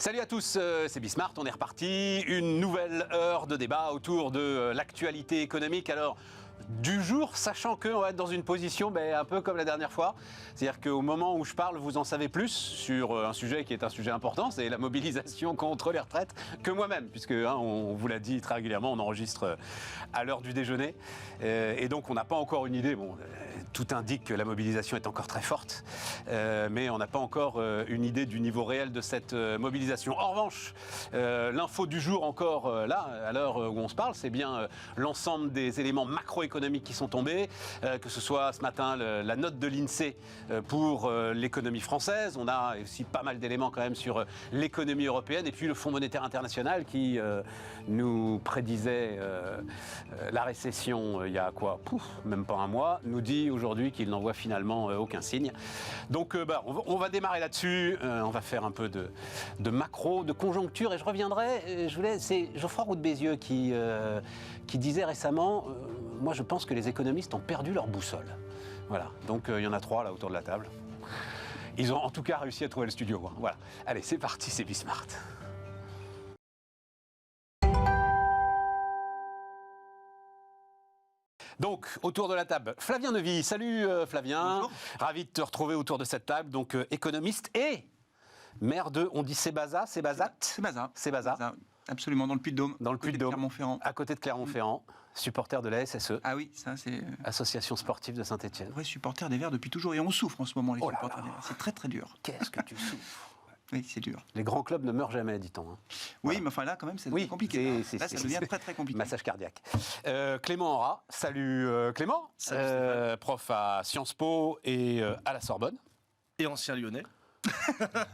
Salut à tous, c'est Bismart, on est reparti. Une nouvelle heure de débat autour de l'actualité économique. Alors, du jour, sachant qu'on va être dans une position un peu comme la dernière fois. C'est-à-dire qu'au moment où je parle, vous en savez plus sur un sujet qui est un sujet important, c'est la mobilisation contre les retraites, que moi-même, puisque on vous l'a dit très régulièrement, on enregistre à l'heure du déjeuner. Et donc on n'a pas encore une idée. Bon, tout indique que la mobilisation est encore très forte, mais on n'a pas encore une idée du niveau réel de cette mobilisation. En revanche, l'info du jour encore là, à l'heure où on se parle, c'est bien l'ensemble des éléments macroéconomiques qui sont tombés, que ce soit ce matin la note de l'INSEE pour l'économie française. On a aussi pas mal d'éléments quand même sur l'économie européenne et puis le Fonds monétaire international qui nous prédisait la récession il y a même pas un mois, nous dit aujourd'hui qu'il n'en voit finalement aucun signe. Donc on va démarrer là-dessus, on va faire un peu de macro, de conjoncture et je reviendrai, c'est Geoffroy Roux de Bézieux qui disait récemment moi je pense que les économistes ont perdu leur boussole. Voilà, donc il y en a 3 là autour de la table. Ils ont en tout cas réussi à trouver le studio. Voilà, allez c'est parti, c'est Bismart. Donc, autour de la table, Flavien Neuvy. Salut Flavien. Bonjour. Ravi de te retrouver autour de cette table. Donc, économiste et maire de, on dit Sébaza, Sébazat. Sébaza. Absolument, dans le Puy-de-Dôme. Dans le Puy-de-Dôme. Clermont-Ferrand. À côté de Clermont-Ferrand, supporter de la SSE. Ah oui, ça c'est... Association sportive de Saint-Étienne. Vrai supporter des Verts depuis toujours. Et on souffre en ce moment, les supporters des Verts. C'est très très dur. Qu'est-ce que tu souffres? Oui, c'est dur. Les grands clubs ne meurent jamais, dit-on. Oui, Voilà. Mais enfin là, quand même, c'est compliqué. Là, ça devient très très compliqué. Massage cardiaque. Clément Henrat. Salut Clément. Salut, prof à Sciences Po et à la Sorbonne. Et ancien lyonnais.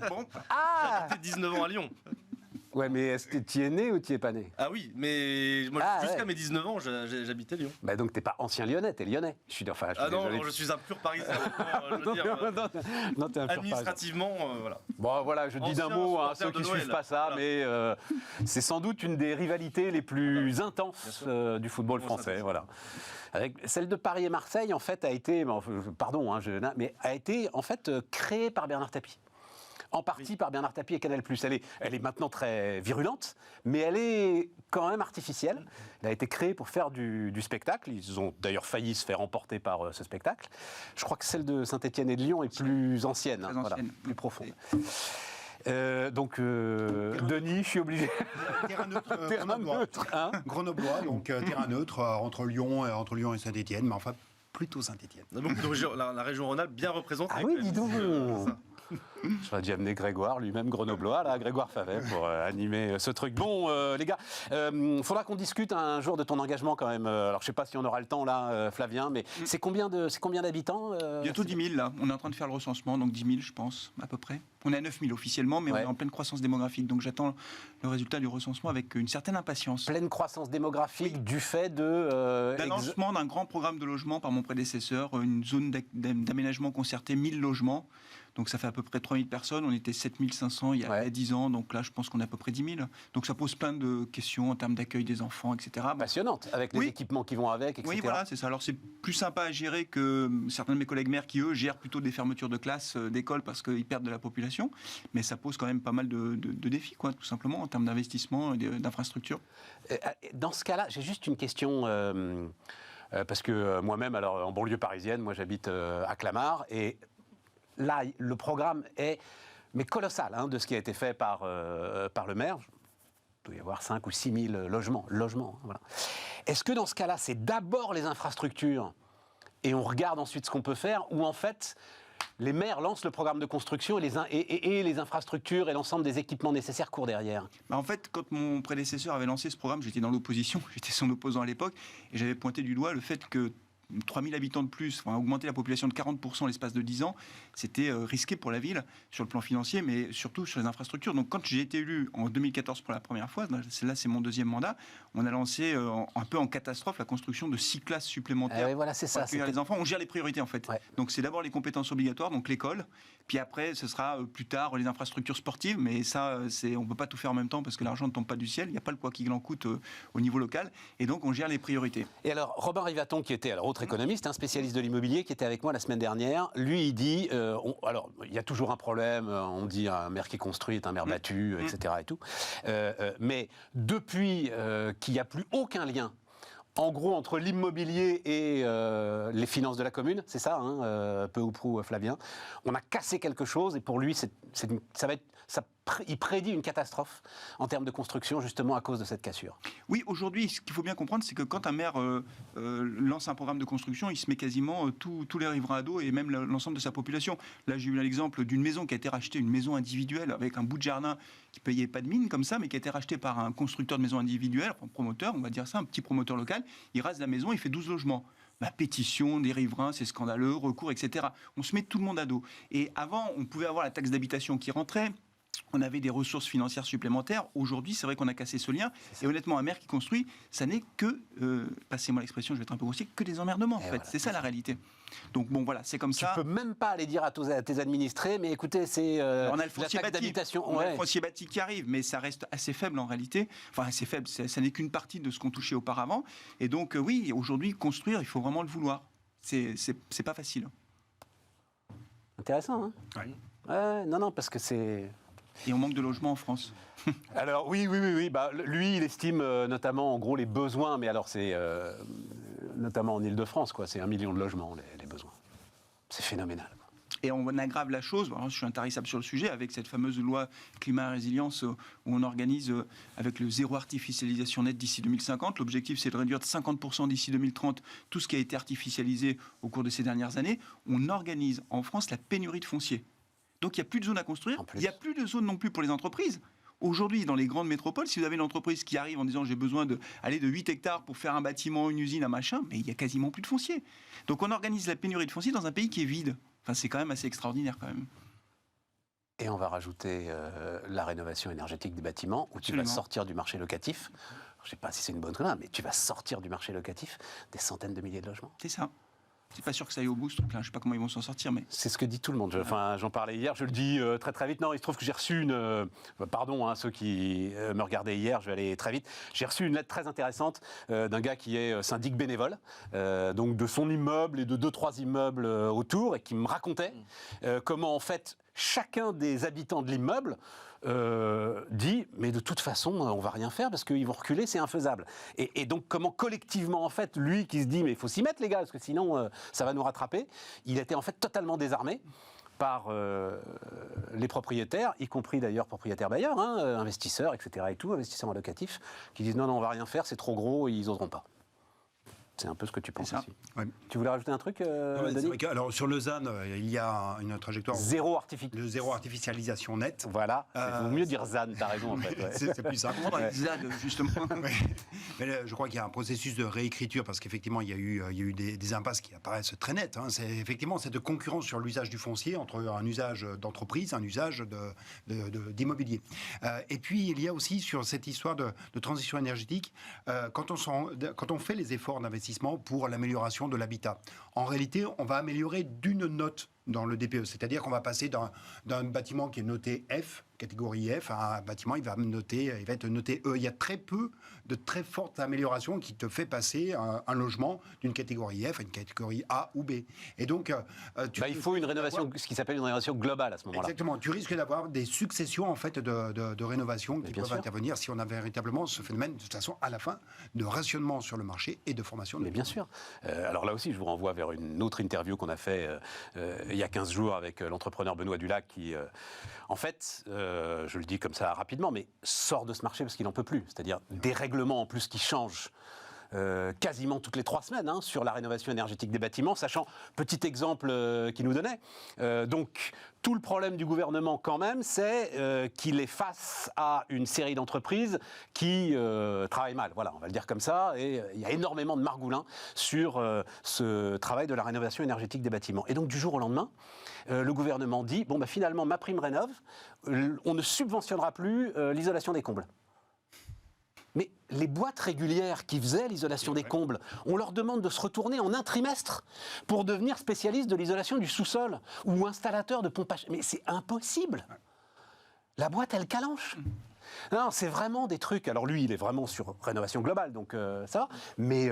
Bon. J'ai habité 19 ans à Lyon. Ouais, mais est-ce que tu y es né ou tu y es pas né? Ah oui, mais moi, jusqu'à mes 19 ans, j'habitais Lyon. Bah donc t'es pas ancien lyonnais, t'es lyonnais. Je suis non, je suis un pur parisien. Non, t'es un pur administrativement, voilà. Bon, voilà, je dis d'un mot à ceux qui ne suivent pas ça, mais c'est sans doute une des rivalités les plus intenses du football français. Voilà. Avec celle de Paris et Marseille, en fait, a été, mais a été en fait créée par Bernard Tapie. En partie par Bernard Tapie et Canal+. Elle est maintenant très virulente, mais elle est quand même artificielle. Elle a été créée pour faire du spectacle. Ils ont d'ailleurs failli se faire emporter par ce spectacle. Je crois que celle de Saint-Étienne et de Lyon est plus ancienne, plus profonde. Denis, je suis obligé. Terrain neutre, grenoblois, donc terrain neutre entre Lyon et Saint-Étienne, mais enfin plutôt Saint-Étienne. La région Rhône-Alpes bien représentée. Ah oui, dis donc. J'aurais dû amener Grégoire, lui-même grenoblois, là, Grégoire Favet, pour animer ce truc. Bon, les gars, faudra qu'on discute un jour de ton engagement quand même. Alors, je sais pas si on aura le temps là, Flavien, mais c'est combien d'habitants Bientôt 10 000 là. On est en train de faire le recensement, donc 10 000 je pense, à peu près. On est à 9 000 officiellement, mais on est en pleine croissance démographique. Donc j'attends le résultat du recensement avec une certaine impatience. Pleine croissance démographique du fait de... d'un lancement d'un grand programme de logement par mon prédécesseur, une zone d'aménagement concerté, 1000 logements. Donc ça fait à peu près 3000 personnes, on était 7500 il y a 10 ans, donc là je pense qu'on est à peu près 10 000. Donc ça pose plein de questions en termes d'accueil des enfants, etc. Passionnante, avec les équipements qui vont avec, etc. Oui, voilà, c'est ça. Alors c'est plus sympa à gérer que certains de mes collègues maires qui, eux, gèrent plutôt des fermetures de classes, d'écoles, parce qu'ils perdent de la population. Mais ça pose quand même pas mal de défis, quoi, tout simplement, en termes d'investissement et d'infrastructures. Dans ce cas-là, j'ai juste une question... parce que moi-même, alors en banlieue parisienne, moi j'habite à Clamart, et là, le programme est colossal de ce qui a été fait par le maire. Il doit y avoir 5 ou 6 000 logements. Voilà. Est-ce que dans ce cas-là, c'est d'abord les infrastructures et on regarde ensuite ce qu'on peut faire, ou en fait, les maires lancent le programme de construction et les infrastructures et l'ensemble des équipements nécessaires courent derrière? En fait, quand mon prédécesseur avait lancé ce programme, j'étais dans l'opposition, j'étais son opposant à l'époque, et j'avais pointé du doigt le fait que 3000 habitants de plus, augmenter la population de 40% en l'espace de 10 ans, c'était risqué pour la ville, sur le plan financier, mais surtout sur les infrastructures. Donc quand j'ai été élu en 2014 pour la première fois, là c'est mon deuxième mandat, on a lancé un peu en catastrophe la construction de 6 classes supplémentaires. Voilà, c'est ça. Pour accueillir les enfants. On gère les priorités en fait. Ouais. Donc c'est d'abord les compétences obligatoires, donc l'école, puis après ce sera plus tard les infrastructures sportives, mais ça, on ne peut pas tout faire en même temps parce que l'argent ne tombe pas du ciel, il n'y a pas le quoi qu'il en coûte au niveau local, et donc on gère les priorités. Et alors, Robin Rivaton, qui était autre autre économiste, un spécialiste de l'immobilier qui était avec moi la semaine dernière. Lui, il dit, alors, il y a toujours un problème, on dit un maire qui construit est un maire battu, etc. et tout. Mais depuis qu'il n'y a plus aucun lien, en gros, entre l'immobilier et les finances de la commune, c'est ça, hein, peu ou prou Flavien, on a cassé quelque chose et pour lui, il prédit une catastrophe en termes de construction, justement à cause de cette cassure. Oui, aujourd'hui, ce qu'il faut bien comprendre, c'est que quand un maire lance un programme de construction, il se met quasiment tous les riverains à dos et même l'ensemble de sa population. Là, j'ai eu l'exemple d'une maison qui a été rachetée, une maison individuelle avec un bout de jardin qui ne payait pas de mine comme ça, mais qui a été rachetée par un constructeur de maisons individuelles, un promoteur, on va dire ça, un petit promoteur local. Il rase la maison, il fait 12 logements. La pétition des riverains, c'est scandaleux, recours, etc. On se met tout le monde à dos. Et avant, on pouvait avoir la taxe d'habitation qui rentrait. On avait des ressources financières supplémentaires. Aujourd'hui, c'est vrai qu'on a cassé ce lien. Et honnêtement, un maire qui construit, ça n'est que, passez-moi l'expression, je vais être un peu grossier, que des emmerdements, en fait. Voilà, c'est ça la réalité. Donc bon, voilà, c'est comme ça. Tu peux même pas aller dire à tes administrés, mais écoutez, c'est on a le foncier bâti. On a le foncier bâti qui arrive, mais ça reste assez faible en réalité. Enfin, assez faible, ça n'est qu'une partie de ce qu'on touchait auparavant. Et donc, oui, aujourd'hui, construire, il faut vraiment le vouloir. C'est pas facile. Intéressant, hein. Ouais, non, parce que c'est... Et on manque de logements en France. Alors oui. Bah, lui, il estime notamment en gros les besoins, mais alors c'est notamment en Ile-de-France, quoi. C'est 1 million de logements les besoins. C'est phénoménal. Et on aggrave la chose, alors, je suis intarissable sur le sujet, avec cette fameuse loi climat et résilience où on organise avec le zéro artificialisation nette d'ici 2050. L'objectif, c'est de réduire de 50% d'ici 2030 tout ce qui a été artificialisé au cours de ces dernières années. On organise en France la pénurie de foncier. Donc il n'y a plus de zones à construire, il n'y a plus de zones non plus pour les entreprises. Aujourd'hui, dans les grandes métropoles, si vous avez une entreprise qui arrive en disant j'ai besoin de 8 hectares pour faire un bâtiment, une usine, un machin, mais il n'y a quasiment plus de foncier. Donc on organise la pénurie de foncier dans un pays qui est vide. Enfin, c'est quand même assez extraordinaire quand même. Et on va rajouter la rénovation énergétique des bâtiments, où tu vas sortir du marché locatif. Je ne sais pas si c'est une bonne chose, mais tu vas sortir du marché locatif des centaines de milliers de logements. C'est ça. C'est pas sûr que ça aille au bout, ce truc-là. Je sais pas comment ils vont s'en sortir, mais... C'est ce que dit tout le monde. J'en parlais hier, je le dis très très vite. Non, il se trouve que j'ai reçu une... pardon, ceux qui me regardaient hier, je vais aller très vite. J'ai reçu une lettre très intéressante d'un gars qui est syndic bénévole, donc de son immeuble et de 2-3 immeubles autour, et qui me racontait comment, en fait, chacun des habitants de l'immeuble dit mais de toute façon on va rien faire parce qu'ils vont reculer, c'est infaisable. Et donc comment collectivement en fait lui qui se dit mais il faut s'y mettre les gars parce que sinon ça va nous rattraper, il était en fait totalement désarmé par les propriétaires, y compris d'ailleurs propriétaires bailleurs, investisseurs, etc. et tout, investisseurs locatifs, qui disent non on va rien faire, c'est trop gros, ils oseront pas. C'est un peu ce que tu penses aussi. Ouais. Tu voulais rajouter un truc, Denis ? Alors, sur le ZAN, il y a une trajectoire... Zéro artificialisation nette. Voilà. Il vaut mieux dire ZAN, t'as raison, en fait. Ouais. C'est plus simple. ZAD, justement. Ouais. Mais je crois qu'il y a un processus de réécriture, parce qu'effectivement, il y a eu des impasses qui apparaissent très nettes. C'est effectivement cette concurrence sur l'usage du foncier entre un usage d'entreprise, un usage d'immobilier. Et puis, il y a aussi sur cette histoire de transition énergétique, quand on fait les efforts d'investissement pour l'amélioration de l'habitat. En réalité, on va améliorer d'une note dans le DPE, c'est-à-dire qu'on va passer d'un bâtiment qui est noté F, catégorie F, à un bâtiment il va être noté E. Il y a très peu de très fortes améliorations qui te fait passer un logement d'une catégorie F à une catégorie A ou B. Et donc, il faut une rénovation, ce qui s'appelle une rénovation globale à ce moment-là. Exactement. Tu risques d'avoir des successions en fait de rénovations qui peuvent intervenir si on a véritablement ce phénomène de toute façon à la fin de rationnement sur le marché et de formation. Mais bien sûr. Alors là aussi, je vous renvoie vers une autre interview qu'on a fait il y a 15 jours avec l'entrepreneur Benoît Dulac qui, en fait, je le dis comme ça rapidement, mais sort de ce marché parce qu'il n'en peut plus. C'est-à-dire des règlements en plus qui changent quasiment toutes les 3 semaines sur la rénovation énergétique des bâtiments, sachant, petit exemple qu'il nous donnait, donc tout le problème du gouvernement quand même, c'est qu'il est face à une série d'entreprises qui travaillent mal, voilà, on va le dire comme ça, et il y a énormément de margoulins sur ce travail de la rénovation énergétique des bâtiments. Et donc du jour au lendemain, le gouvernement dit, bon finalement ma prime rénov, on ne subventionnera plus l'isolation des combles. Mais les boîtes régulières qui faisaient l'isolation des combles, on leur demande de se retourner en un trimestre pour devenir spécialiste de l'isolation du sous-sol ou installateur de pompage. Mais c'est impossible. La boîte, elle calanche. Non, c'est vraiment des trucs. Alors lui, il est vraiment sur rénovation globale, donc ça va. Mais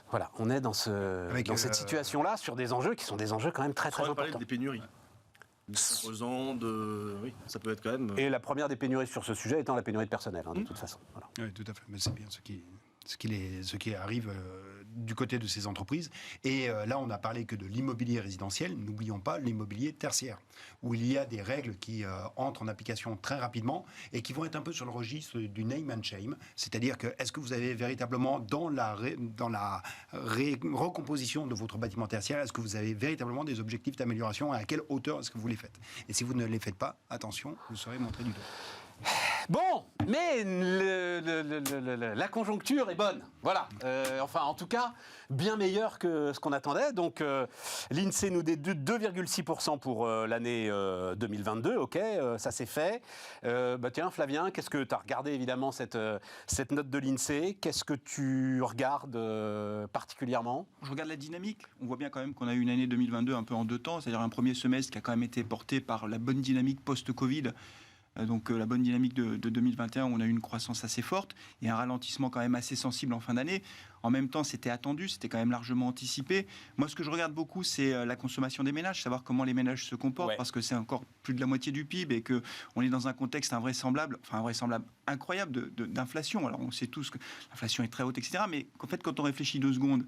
Voilà, on est dans cette situation-là sur des enjeux qui sont des enjeux quand même très très On va parler importants. des pénuries. Des composants, oui, ça peut être quand même... Et la première des pénuries sur ce sujet étant la pénurie de personnel, de toute façon. Voilà. Oui, tout à fait. Mais c'est bien ce qui arrive du côté de ces entreprises. Et là, on n'a parlé que de l'immobilier résidentiel. N'oublions pas l'immobilier tertiaire, où il y a des règles qui entrent en application très rapidement et qui vont être un peu sur le registre du name and shame. C'est-à-dire que est-ce que vous avez véritablement, dans la recomposition de votre bâtiment tertiaire, est-ce que vous avez véritablement des objectifs d'amélioration et à quelle hauteur est-ce que vous les faites? Et si vous ne les faites pas, attention, vous serez montré du doigt. Bon, mais la conjoncture est bonne. Voilà. Enfin, en tout cas, bien meilleure que ce qu'on attendait. Donc, l'INSEE nous dit 2,6% pour l'année 2022. OK, ça c'est fait. Tiens, Flavien, qu'est-ce que tu as regardé évidemment cette note de l'INSEE? Qu'est-ce que tu regardes particulièrement? Je regarde la dynamique. On voit bien quand même qu'on a eu une année 2022 un peu en deux temps, c'est-à-dire un premier semestre qui a quand même été porté par la bonne dynamique post-Covid. Donc la bonne dynamique de 2021, on a eu une croissance assez forte et un ralentissement quand même assez sensible en fin d'année. En même temps, c'était attendu, c'était quand même largement anticipé. Moi, ce que je regarde beaucoup, c'est la consommation des ménages, savoir comment les ménages se comportent, parce que c'est encore plus de la moitié du PIB et qu'on est dans un contexte invraisemblable, incroyable d'inflation. Alors on sait tous que l'inflation est très haute, etc. Mais en fait, quand on réfléchit 2 secondes,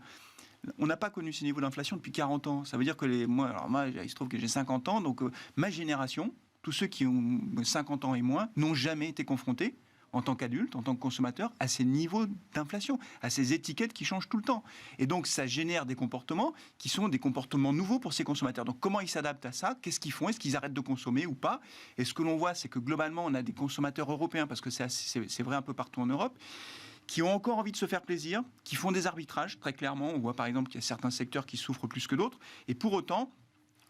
on n'a pas connu ces niveaux d'inflation depuis 40 ans. Ça veut dire que moi, il se trouve que j'ai 50 ans, donc ma génération, tous ceux qui ont 50 ans et moins, n'ont jamais été confrontés, en tant qu'adultes, en tant que consommateurs, à ces niveaux d'inflation, à ces étiquettes qui changent tout le temps. Et donc, ça génère des comportements qui sont des comportements nouveaux pour ces consommateurs. Donc, comment ils s'adaptent à ça? Qu'est-ce qu'ils font? Est-ce qu'ils arrêtent de consommer ou pas? Et ce que l'on voit, c'est que globalement, on a des consommateurs européens, parce que c'est vrai un peu partout en Europe, qui ont encore envie de se faire plaisir, qui font des arbitrages, très clairement. On voit par exemple qu'il y a certains secteurs qui souffrent plus que d'autres. Et pour autant,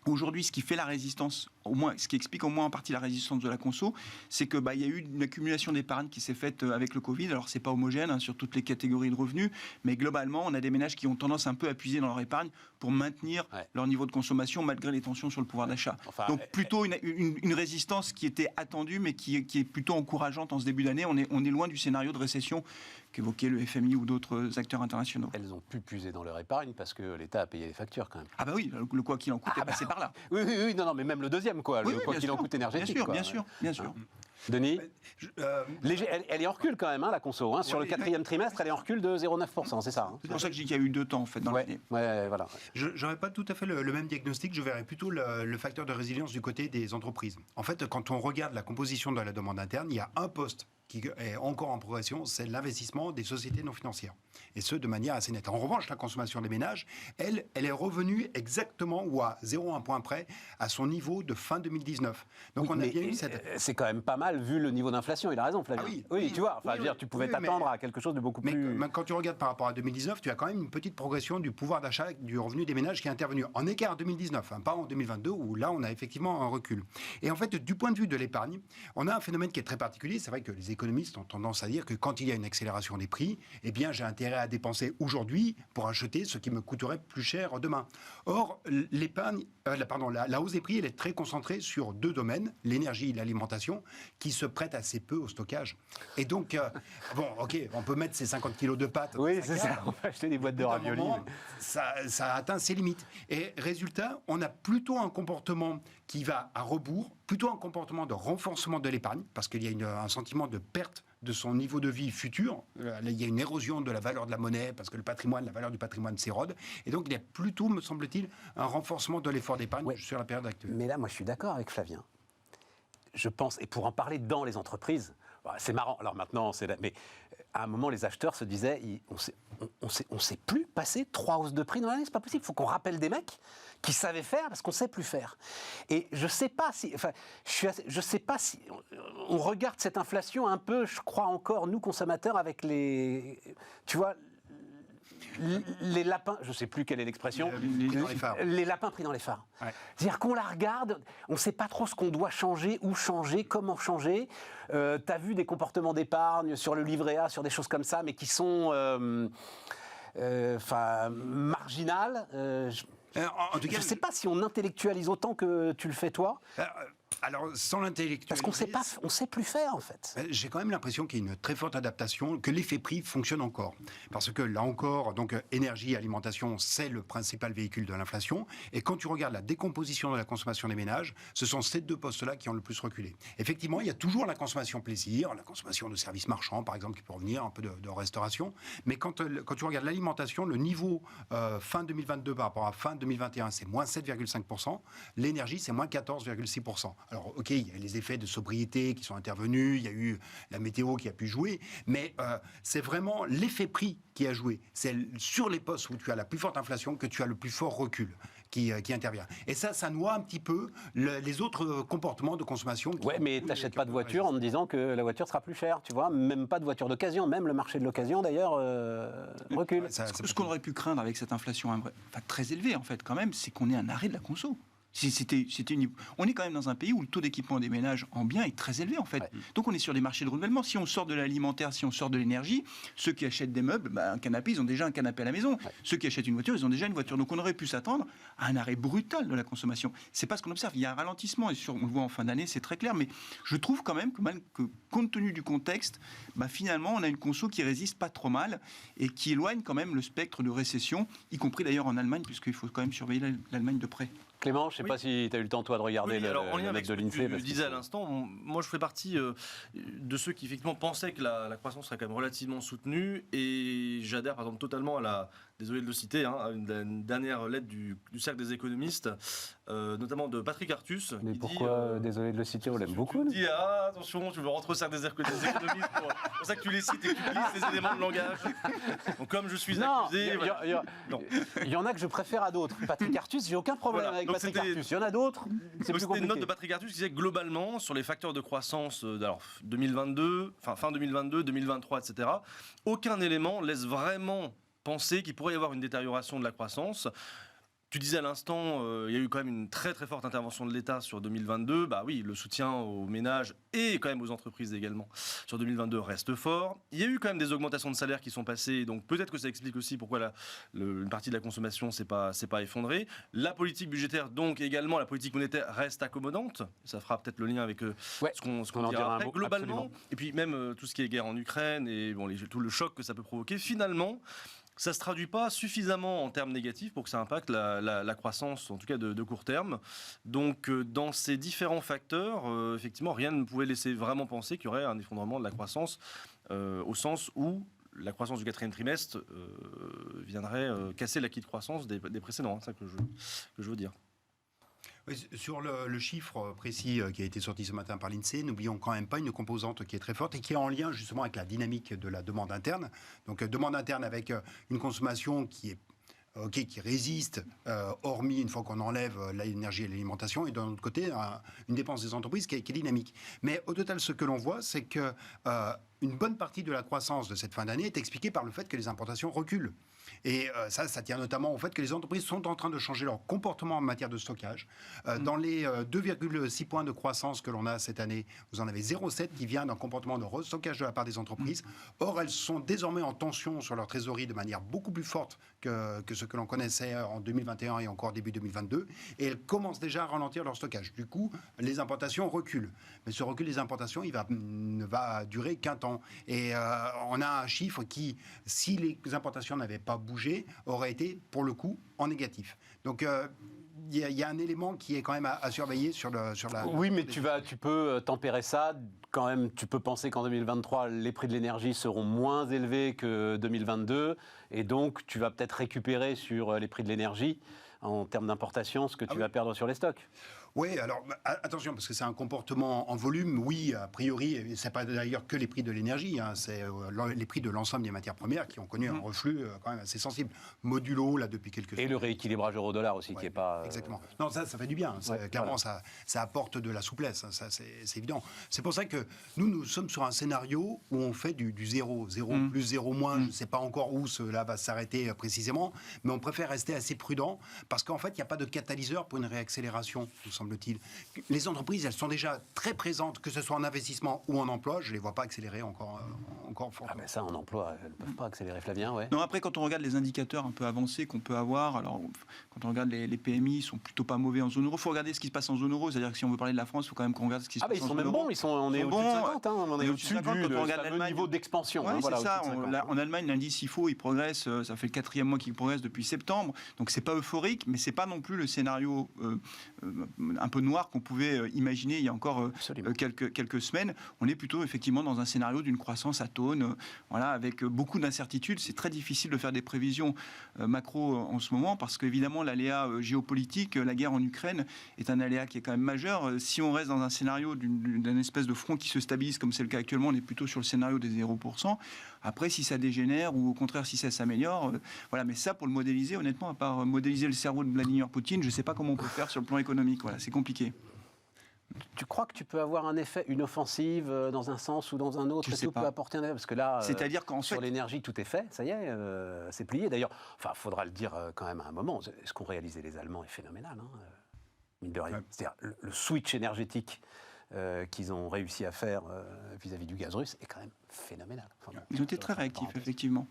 aujourd'hui, ce qui fait la résistance, au moins, ce qui explique au moins en partie la résistance de la conso, c'est que il y a eu une accumulation d'épargne qui s'est faite avec le Covid. Alors c'est pas homogène sur toutes les catégories de revenus, mais globalement, on a des ménages qui ont tendance un peu à puiser dans leur épargne pour maintenir leur niveau de consommation malgré les tensions sur le pouvoir d'achat. Donc plutôt une résistance qui était attendue, mais qui est plutôt encourageante en ce début d'année. On est loin du scénario de récession qu'évoquait le FMI ou d'autres acteurs internationaux. Elles ont pu puiser dans leur épargne parce que l'État a payé les factures quand même. Ah bah oui, le quoi qu'il en coûte est passé par là. Oui, non, mais même le deuxième, quoi. Le quoi qu'il en coûte énergétique. Bien sûr. Denis, elle est en recul quand même, la conso. Sur le quatrième trimestre, elle est en recul de 0,9%, c'est ça. C'est pour ça que je dis qu'il y a eu 2 temps en fait dans l'année. Voilà. Je n'aurais pas tout à fait le même diagnostic, je verrais plutôt le facteur de résilience du côté des entreprises. En fait, quand on regarde la composition de la demande interne, il y a un poste qui est encore en progression, c'est l'investissement des sociétés non financières. Et ce, de manière assez nette. En revanche, la consommation des ménages, elle est revenue exactement ou à 0,1 point près à son niveau de fin 2019. Donc on a bien eu cette... C'est quand même pas mal vu le niveau d'inflation, il a raison Flavien. Oui, tu vois, tu pouvais t'attendre à quelque chose de beaucoup plus... Mais quand tu regardes par rapport à 2019, tu as quand même une petite progression du pouvoir d'achat, du revenu des ménages qui est intervenu en écart en 2019, pas en 2022, où là on a effectivement un recul. Et en fait, du point de vue de l'épargne, on a un phénomène qui est très particulier. C'est vrai que les économistes ont tendance à dire que quand il y a une accélération des prix, eh bien j'ai intérêt à dépenser aujourd'hui pour acheter ce qui me coûterait plus cher demain. Or, la hausse des prix, elle est très concentrée sur 2 domaines, l'énergie et l'alimentation, qui se prêtent assez peu au stockage. Et donc, on peut mettre ces 50 kilos de pâtes. Oui, c'est ça, on va acheter des boîtes de raviolis. Ça atteint ses limites. Et résultat, on a plutôt un comportement qui va à rebours, plutôt un comportement de renforcement de l'épargne, parce qu'il y a un sentiment de perte de son niveau de vie futur. Il y a une érosion de la valeur de la monnaie, parce que la valeur du patrimoine s'érode. Et donc, il y a plutôt, me semble-t-il, un renforcement de l'effort d'épargne sur la période actuelle. Mais là, moi, je suis d'accord avec Flavien. Je pense, et pour en parler dans les entreprises, c'est marrant. Alors maintenant, mais à un moment, les acheteurs se disaient, on sait plus passer 3 hausses de prix dans l'année, c'est pas possible. Il faut qu'on rappelle des mecs qui savaient faire parce qu'on sait plus faire. Et je sais pas si on regarde cette inflation un peu, je crois encore, nous consommateurs, avec les lapins, je ne sais plus quelle est l'expression, les lapins pris dans les phares. Ouais. C'est-à-dire qu'on la regarde, on ne sait pas trop ce qu'on doit changer, où changer, comment changer. Tu as vu des comportements d'épargne sur le livret A, sur des choses comme ça, mais qui sont marginales. Je ne sais pas si on intellectualise autant que tu le fais toi. Alors, sans l'intellectualiser... Parce qu'on ne sait plus faire, en fait. J'ai quand même l'impression qu'il y a une très forte adaptation, que l'effet prix fonctionne encore. Parce que là encore, donc énergie, alimentation, c'est le principal véhicule de l'inflation. Et quand tu regardes la décomposition de la consommation des ménages, ce sont ces deux postes-là qui ont le plus reculé. Effectivement, il y a toujours la consommation plaisir, la consommation de services marchands, par exemple, qui peut revenir, un peu de restauration. Mais quand tu regardes l'alimentation, le niveau fin 2022 par rapport à fin 2021, c'est moins 7,5%. L'énergie, c'est moins 14,6%. Alors, ok, il y a les effets de sobriété qui sont intervenus, il y a eu la météo qui a pu jouer, mais c'est vraiment l'effet prix qui a joué. C'est sur les postes où tu as la plus forte inflation que tu as le plus fort recul qui intervient. Et ça noie un petit peu les autres comportements de consommation. Ouais, mais tu n'achètes pas de voiture en te disant que la voiture sera plus chère, tu vois, même pas de voiture d'occasion, même le marché de l'occasion d'ailleurs recule. Ouais, ce qu'on aurait pu craindre avec cette inflation très élevée en fait quand même, c'est qu'on ait un arrêt de la conso. On est quand même dans un pays où le taux d'équipement des ménages en biens est très élevé en fait. Ouais. Donc on est sur des marchés de renouvellement. Si on sort de l'alimentaire, si on sort de l'énergie, ceux qui achètent des meubles, un canapé, ils ont déjà un canapé à la maison. Ouais. Ceux qui achètent une voiture, ils ont déjà une voiture. Donc on aurait pu s'attendre à un arrêt brutal de la consommation. C'est pas ce qu'on observe. Il y a un ralentissement et on le voit en fin d'année, c'est très clair. Mais je trouve quand même que compte tenu du contexte, finalement on a une conso qui résiste pas trop mal et qui éloigne quand même le spectre de récession, y compris d'ailleurs en Allemagne, puisqu'il faut quand même surveiller l'Allemagne de près. Clément, je ne sais pas si tu as eu le temps, toi, de regarder le mec de l'INSEE. Je disais à l'instant, moi, je fais partie de ceux qui, effectivement, pensaient que la croissance serait quand même relativement soutenue. Et j'adhère, par exemple, totalement désolé de le citer, à une dernière lettre du Cercle des économistes, notamment de Patrick Artus. Mais pourquoi, désolé de le citer, on l'aime beaucoup. Tu dis, attention, tu veux rentrer au Cercle des économistes, c'est pour ça que tu les cites et que tu glisses les éléments de langage. Donc, comme je suis accusé... Il y en a que je préfère à d'autres. Patrick Artus, j'ai aucun problème avec Patrick Artus. Il y en a d'autres, c'est plus compliqué. C'était une note de Patrick Artus qui disait que globalement, sur les facteurs de croissance, 2022, fin 2022, 2023, etc., aucun élément laisse vraiment penser qu'il pourrait y avoir une détérioration de la croissance. Tu disais à l'instant, il y a eu quand même une très très forte intervention de l'État sur 2022. Bah oui, le soutien aux ménages et quand même aux entreprises également sur 2022 reste fort. Il y a eu quand même des augmentations de salaires qui sont passées, donc peut-être que ça explique aussi pourquoi une partie de la consommation s'est pas effondrée. La politique budgétaire, donc également la politique monétaire reste accommodante. Ça fera peut-être le lien avec ce qu'on dira après. Globalement, absolument. Et puis même tout ce qui est guerre en Ukraine et tout le choc que ça peut provoquer, finalement, ça ne se traduit pas suffisamment en termes négatifs pour que ça impacte la croissance, en tout cas de court terme. Donc, dans ces différents facteurs, effectivement, rien ne pouvait laisser vraiment penser qu'il y aurait un effondrement de la croissance, au sens où la croissance du quatrième trimestre viendrait casser l'acquis de croissance des précédents. C'est ça que je veux dire. Sur le chiffre précis qui a été sorti ce matin par l'INSEE, n'oublions quand même pas une composante qui est très forte et qui est en lien justement avec la dynamique de la demande interne. Donc demande interne avec une consommation qui résiste, hormis une fois qu'on enlève l'énergie et l'alimentation, et d'un autre côté, une dépense des entreprises qui est dynamique. Mais au total, ce que l'on voit, c'est que une bonne partie de la croissance de cette fin d'année est expliquée par le fait que les importations reculent. Et ça tient notamment au fait que les entreprises sont en train de changer leur comportement en matière de stockage. Dans les 2,6 points de croissance que l'on a cette année, vous en avez 0,7 qui vient d'un comportement de restockage de la part des entreprises. Or, elles sont désormais en tension sur leur trésorerie de manière beaucoup plus forte que ce que l'on connaissait en 2021 et encore début 2022. Et elles commencent déjà à ralentir leur stockage. Du coup, les importations reculent. Mais ce recul des importations, ne va durer qu'un temps. Et on a un chiffre qui, si les importations n'avaient pas bougé, aurait été, pour le coup, en négatif. Donc, il y a un élément qui est quand même à surveiller sur la... Oui, mais tu peux tempérer ça. Quand même, tu peux penser qu'en 2023, les prix de l'énergie seront moins élevés que 2022. Et donc, tu vas peut-être récupérer sur les prix de l'énergie, en termes d'importation, ce que tu vas perdre sur les stocks. Oui, alors attention, parce que c'est un comportement en volume, oui, a priori, et c'est pas d'ailleurs que les prix de l'énergie, c'est les prix de l'ensemble des matières premières qui ont connu un reflux quand même assez sensible. Modulo, là, depuis quelques années. Et le rééquilibrage euro-dollar aussi, qui n'est pas... Exactement. Non, ça fait du bien. Clairement, ça apporte de la souplesse, ça, c'est évident. C'est pour ça que nous sommes sur un scénario où on fait du zéro plus, zéro moins, je ne sais pas encore où cela va s'arrêter précisément, mais on préfère rester assez prudent parce qu'en fait, il n'y a pas de catalyseur pour une réaccélération, nous semble-t-il. Les entreprises, elles sont déjà très présentes, que ce soit en investissement ou en emploi. Je ne les vois pas accélérer encore fortement. Ah ben ça, en emploi, elles ne peuvent pas accélérer, Flavien, ouais. Non, après, quand on regarde les indicateurs un peu avancés qu'on peut avoir, alors quand on regarde les PMI, ils sont plutôt pas mauvais en zone euro. Il faut regarder ce qui se passe en zone euro. C'est-à-dire que si on veut parler de la France, il faut quand même qu'on regarde ce qui se passe en zone euro. Ah, ils sont même bons. On est au-dessus de 50. On est au-dessus du fameux niveau d'expansion. Ouais, c'est ça. En Allemagne, l'indice IFO, il progresse. Ça fait le 4e mois qu'il progresse depuis septembre. Donc, c'est pas euphorique, mais c'est pas non plus le scénario un peu noir qu'on pouvait imaginer il y a encore quelques semaines. On est plutôt effectivement dans un scénario d'une croissance atone, voilà, avec beaucoup d'incertitudes. C'est très difficile de faire des prévisions macro en ce moment parce qu'évidemment, l'aléa géopolitique, la guerre en Ukraine est un aléa qui est quand même majeur. Si on reste dans un scénario d'une espèce de front qui se stabilise, comme c'est le cas actuellement, on est plutôt sur le scénario des 0%. Après, si ça dégénère ou au contraire si ça s'améliore, voilà. Mais ça, pour le modéliser, honnêtement, à part modéliser le cerveau de Vladimir Poutine, je ne sais pas comment on peut faire sur le plan économique. Voilà, c'est compliqué. Tu crois que tu peux avoir un effet, une offensive dans un sens ou dans un autre, Je sais tout pas. peut apporter un effet, parce que là, C'est-à-dire qu'en sur fait, l'énergie, tout est fait, ça y est, c'est plié. D'ailleurs, il faudra le dire quand même à un moment, ce qu'ont réalisé les Allemands est phénoménal, mine de rien. Ouais. C'est-à-dire le switch énergétique qu'ils ont réussi à faire vis-à-vis du gaz russe est quand même phénoménal. Enfin, bon, ils ont été très réactifs, effectivement.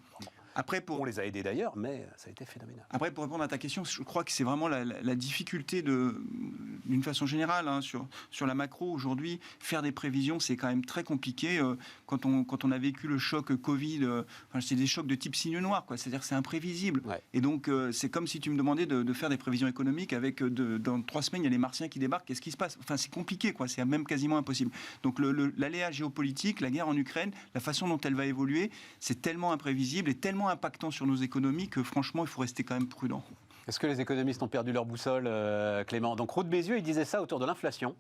Après, on les a aidés d'ailleurs, mais ça a été phénoménal. Après, pour répondre à ta question, je crois que c'est vraiment la difficulté d'une façon générale sur la macro aujourd'hui. Faire des prévisions, c'est quand même très compliqué. Quand on a vécu le choc Covid, c'est des chocs de type signe noir, quoi. C'est-à-dire que c'est imprévisible. Ouais. Et donc, c'est comme si tu me demandais de faire des prévisions économiques avec dans 3 semaines, il y a les Martiens qui débarquent. Qu'est-ce qui se passe ? Enfin, c'est compliqué, quoi. C'est même quasiment impossible. Donc, l'aléa géopolitique, la guerre en Ukraine, la façon dont elle va évoluer, c'est tellement imprévisible et tellement impactant sur nos économies que franchement, il faut rester quand même prudent. Est-ce que les économistes ont perdu leur boussole, Clément ? Donc Roux de Bézieux, il disait ça autour de l'inflation.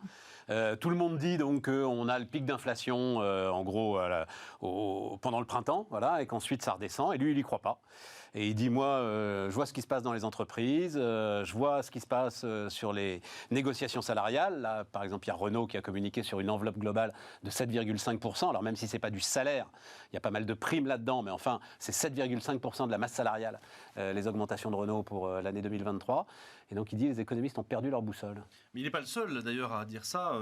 Tout le monde dit donc qu'on a le pic d'inflation, en gros, pendant le printemps, voilà, et qu'ensuite ça redescend. Et lui, il n'y croit pas. Et il dit, moi, je vois ce qui se passe dans les entreprises, je vois ce qui se passe sur les négociations salariales. Là, par exemple, il y a Renault qui a communiqué sur une enveloppe globale de 7,5%. Alors même si ce n'est pas du salaire, il y a pas mal de primes là-dedans, mais enfin, c'est 7,5% de la masse salariale, les augmentations de Renault pour l'année 2023. Et donc, il dit, les économistes ont perdu leur boussole. Mais il n'est pas le seul, d'ailleurs, à dire ça,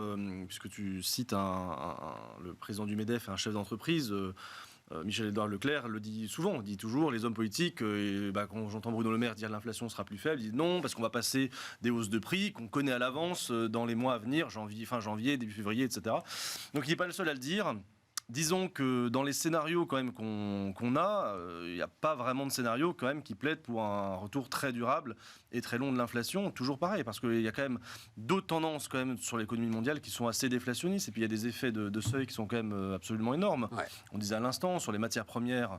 puisque tu cites le président du MEDEF et un chef d'entreprise. Michel-Édouard Leclerc le dit souvent, il dit toujours, les hommes politiques, quand j'entends Bruno Le Maire dire l'inflation sera plus faible, il dit non, parce qu'on va passer des hausses de prix qu'on connaît à l'avance dans les mois à venir, fin janvier, début février, etc. Donc il n'est pas le seul à le dire. Disons que dans les scénarios quand même qu'on a, il n'y a pas vraiment de scénario quand même qui plaide pour un retour très durable et très long de l'inflation. Toujours pareil, parce qu'il y a quand même d'autres tendances quand même sur l'économie mondiale qui sont assez déflationnistes. Et puis il y a des effets de seuil qui sont quand même absolument énormes. Ouais. On disait à l'instant, sur les matières premières,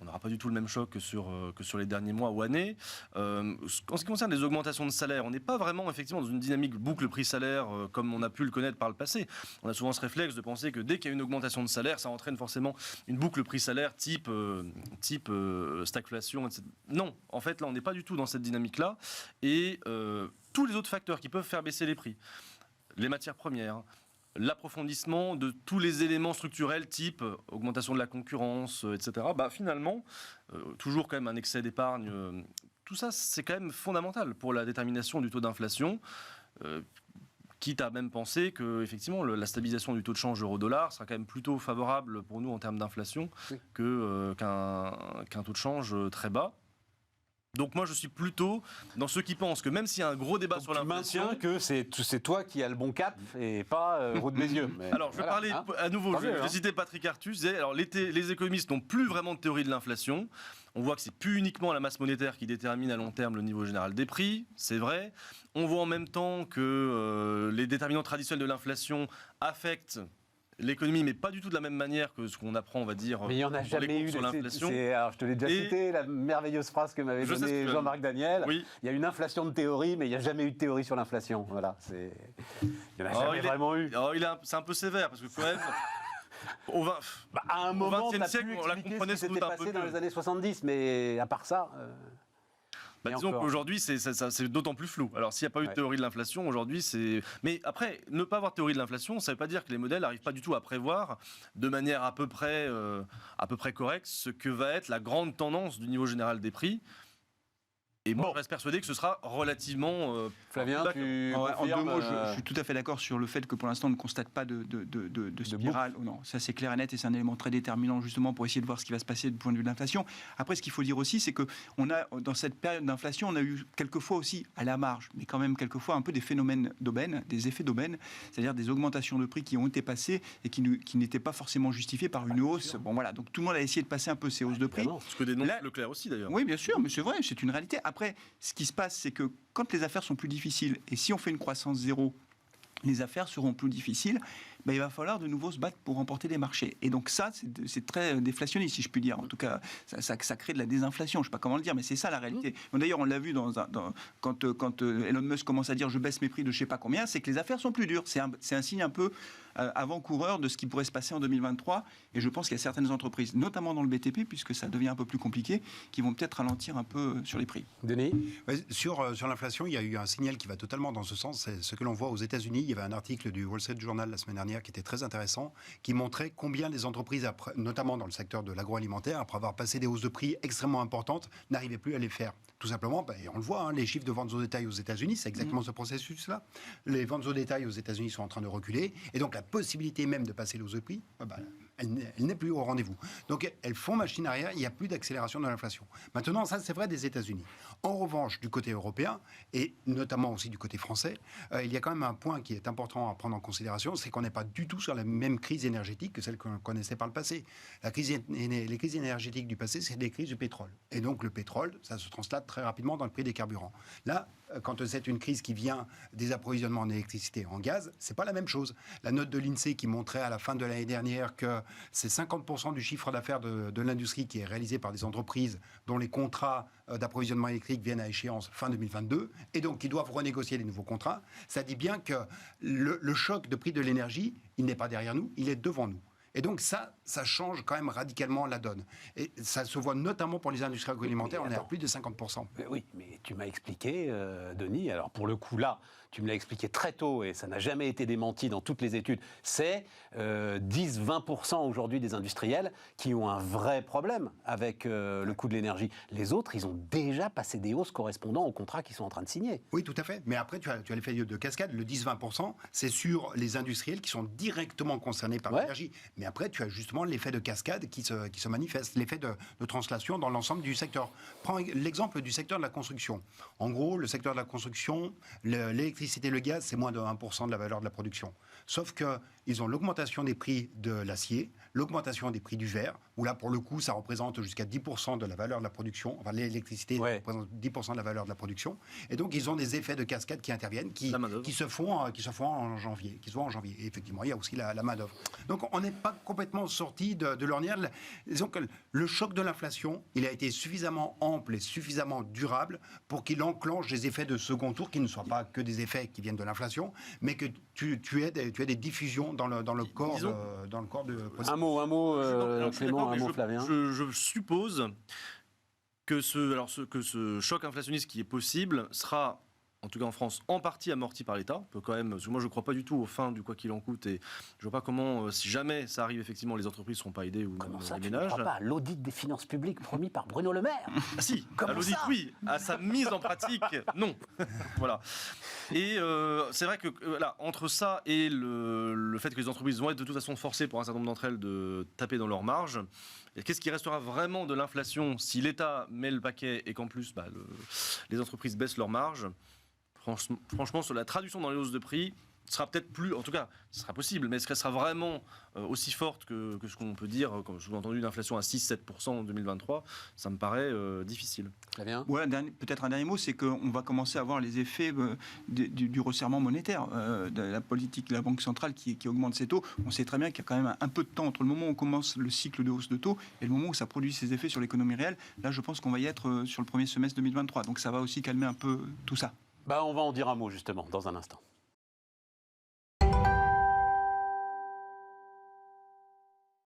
on n'aura pas du tout le même choc que sur les derniers mois ou années. En ce qui concerne les augmentations de salaire, on n'est pas vraiment effectivement dans une dynamique boucle prix-salaire comme on a pu le connaître par le passé. On a souvent ce réflexe de penser que dès qu'il y a une augmentation de salaire, ça entraîne forcément une boucle prix-salaire type stagflation, etc. Non, en fait, là, on n'est pas du tout dans cette dynamique-là. Et tous les autres facteurs qui peuvent faire baisser les prix, les matières premières, l'approfondissement de tous les éléments structurels type augmentation de la concurrence, etc. Finalement, toujours quand même un excès d'épargne. Tout ça, c'est quand même fondamental pour la détermination du taux d'inflation. Quitte à même penser que effectivement, la stabilisation du taux de change euro-dollar sera quand même plutôt favorable pour nous en termes d'inflation qu'un taux de change très bas. Donc moi je suis plutôt dans ceux qui pensent que même s'il y a un gros débat sur l'inflation... Tu maintiens que c'est toi qui as le bon cap et pas Roux de Bézieux. Alors je vais parler à nouveau, je vais citer Patrick Artus. Alors les économistes n'ont plus vraiment de théorie de l'inflation. On voit que c'est plus uniquement la masse monétaire qui détermine à long terme le niveau général des prix, c'est vrai. On voit en même temps que les déterminants traditionnels de l'inflation affectent l'économie, mais pas du tout de la même manière que ce qu'on apprend, on va dire, mais il n'y en a jamais eu sur l'inflation. Alors, je te l'ai déjà cité, la merveilleuse phrase que m'avait donnée Jean-Marc Daniel. Oui. Il y a une inflation de théorie, mais il n'y a jamais eu de théorie sur l'inflation. Voilà, il n'y en a jamais vraiment eu. C'est un peu sévère, parce que quand même... à un moment, au XXe siècle, on la comprenait ce qui s'était passé dans les années 70, mais à part ça... Et Disons encore. qu'aujourd'hui, c'est d'autant plus flou. Alors, s'il n'y a pas eu de théorie de l'inflation, aujourd'hui, c'est... Mais après, ne pas avoir de théorie de l'inflation, ça ne veut pas dire que les modèles n'arrivent pas du tout à prévoir de manière à peu près correcte ce que va être la grande tendance du niveau général des prix. Et moi, je reste persuadé que ce sera relativement... Flavien, d'accord. tu En deux confirmes, mots, je suis tout à fait d'accord sur le fait que pour l'instant, on ne constate pas de spirale. Oh non, ça c'est clair et net et c'est un élément très déterminant justement pour essayer de voir ce qui va se passer du point de vue de l'inflation. Après, ce qu'il faut dire aussi, c'est que on a, dans cette période d'inflation, on a eu quelquefois aussi à la marge, mais quand même quelquefois un peu des phénomènes d'aubaine, des effets d'aubaine, c'est-à-dire des augmentations de prix qui ont été passées et qui n'étaient pas forcément justifiées par une hausse. Bon voilà, donc tout le monde a essayé de passer un peu ces hausses de prix. évidemment. Ce que dénonce Là- Leclerc aussi, d'ailleurs. Oui, bien sûr, mais c'est vrai, c'est une réalité. Après, ce qui se passe, c'est que quand les affaires sont plus difficiles, et si on fait une croissance zéro, les affaires seront plus difficiles, ben, il va falloir de nouveau se battre pour remporter des marchés. Et donc ça, c'est très déflationniste, si je puis dire. En tout cas, ça crée de la désinflation. Je ne sais pas comment le dire, mais c'est ça la réalité. Bon, d'ailleurs, on l'a vu quand Elon Musk commence à dire « je baisse mes prix de je ne sais pas combien », c'est que les affaires sont plus dures. C'est un signe un peu avant-coureur de ce qui pourrait se passer en 2023. Et je pense qu'il y a certaines entreprises, notamment dans le BTP, puisque ça devient un peu plus compliqué, qui vont peut-être ralentir un peu sur les prix. Denis? Ouais, sur l'inflation, il y a eu un signal qui va totalement dans ce sens. C'est ce que l'on voit aux États-Unis. Il y avait un article du Wall Street Journal la semaine dernière qui était très intéressant, qui montrait combien les entreprises, notamment dans le secteur de l'agroalimentaire, après avoir passé des hausses de prix extrêmement importantes, n'arrivaient plus à les faire. Tout simplement, on le voit, les chiffres de ventes au détail aux États-Unis, c'est exactement ce processus-là. Les ventes au détail aux États-Unis sont en train de reculer, et donc la possibilité même de passer les hausses de prix, elle n'est plus au rendez-vous. Donc elles font machine arrière, il n'y a plus d'accélération de l'inflation. Maintenant, ça c'est vrai des États-Unis. En revanche, du côté européen, et notamment aussi du côté français, il y a quand même un point qui est important à prendre en considération, c'est qu'on n'est pas du tout sur la même crise énergétique que celle qu'on connaissait par le passé. Les crises énergétiques du passé, c'est des crises du pétrole. Et donc le pétrole, ça se translate très rapidement dans le prix des carburants. Là, quand c'est une crise qui vient des approvisionnements en électricité et en gaz, c'est pas la même chose. La note de l'INSEE qui montrait à la fin de l'année dernière que c'est 50% du chiffre d'affaires de l'industrie qui est réalisé par des entreprises dont les contrats d'approvisionnement électrique viennent à échéance fin 2022 et donc qui doivent renégocier des nouveaux contrats. Ça dit bien que le choc de prix de l'énergie, il n'est pas derrière nous, il est devant nous. Et donc ça change quand même radicalement la donne. Et ça se voit notamment pour les industries agroalimentaires, on est à plus de 50%. Oui, mais tu m'as expliqué, Denis, alors pour le coup là, tu me l'as expliqué très tôt et ça n'a jamais été démenti dans toutes les études, c'est 10-20% aujourd'hui des industriels qui ont un vrai problème avec le coût de l'énergie. Les autres, ils ont déjà passé des hausses correspondant aux contrats qu'ils sont en train de signer. Oui, tout à fait. Mais après, tu as l'effet de cascade. Le 10-20%, c'est sur les industriels qui sont directement concernés par l'énergie. Mais après, tu as justement l'effet de cascade qui se manifeste, l'effet de translation dans l'ensemble du secteur. Prends l'exemple du secteur de la construction. En gros, le secteur de la construction, l'électricité et le gaz, c'est moins de 1% de la valeur de la production. Sauf qu'ils ont l'augmentation des prix de l'acier, l'augmentation des prix du verre, où là, pour le coup, ça représente jusqu'à 10% de la valeur de la production. Enfin, l'électricité représente 10% de la valeur de la production. Et donc, ils ont des effets de cascade qui interviennent, qui se font en janvier. Et effectivement, il y a aussi la main-d'œuvre. Donc, on n'est pas complètement sorti de l'ornière. Disons que le choc de l'inflation, il a été suffisamment ample et suffisamment durable pour qu'il enclenche des effets de second tour qui ne soient pas que des effets qui viennent de l'inflation, mais que tu aies des diffusions dans le corps de... Un mot, Alors, je suis Clément, d'accord, un mais mot, Flavien. je suppose que ce choc inflationniste qui est possible sera, en tout cas en France, en partie amorti par l'État. Peut quand même, parce que moi je ne crois pas du tout au fin du quoi qu'il en coûte et je ne vois pas comment, si jamais ça arrive effectivement, les entreprises ne seront pas aidées ou Comment ça, les tu ne ménages. crois pas à l'audit des finances publiques promis par Bruno Le Maire? Ah si, Comment à l'audit ça oui, à sa mise en pratique non. Voilà. Et c'est vrai que voilà, entre ça et le fait que les entreprises vont être de toute façon forcées pour un certain nombre d'entre elles de taper dans leurs marges, qu'est-ce qui restera vraiment de l'inflation si l'État met le paquet et qu'en plus les entreprises baissent leurs marges? Franchement, sur la traduction dans les hausses de prix, ce sera peut-être plus, en tout cas, ce sera possible, mais est-ce qu'elle sera vraiment aussi forte que ce qu'on peut dire, comme je vous ai entendu, d'inflation à 6-7% en 2023, ça me paraît difficile. Flavien? Ouais, peut-être un dernier mot, c'est qu'on va commencer à voir les effets du resserrement monétaire, de la politique de la Banque centrale qui augmente ses taux. On sait très bien qu'il y a quand même un peu de temps entre le moment où on commence le cycle de hausse de taux et le moment où ça produit ses effets sur l'économie réelle. Là, je pense qu'on va y être sur le premier semestre 2023. Donc ça va aussi calmer un peu tout ça. On va en dire un mot justement dans un instant.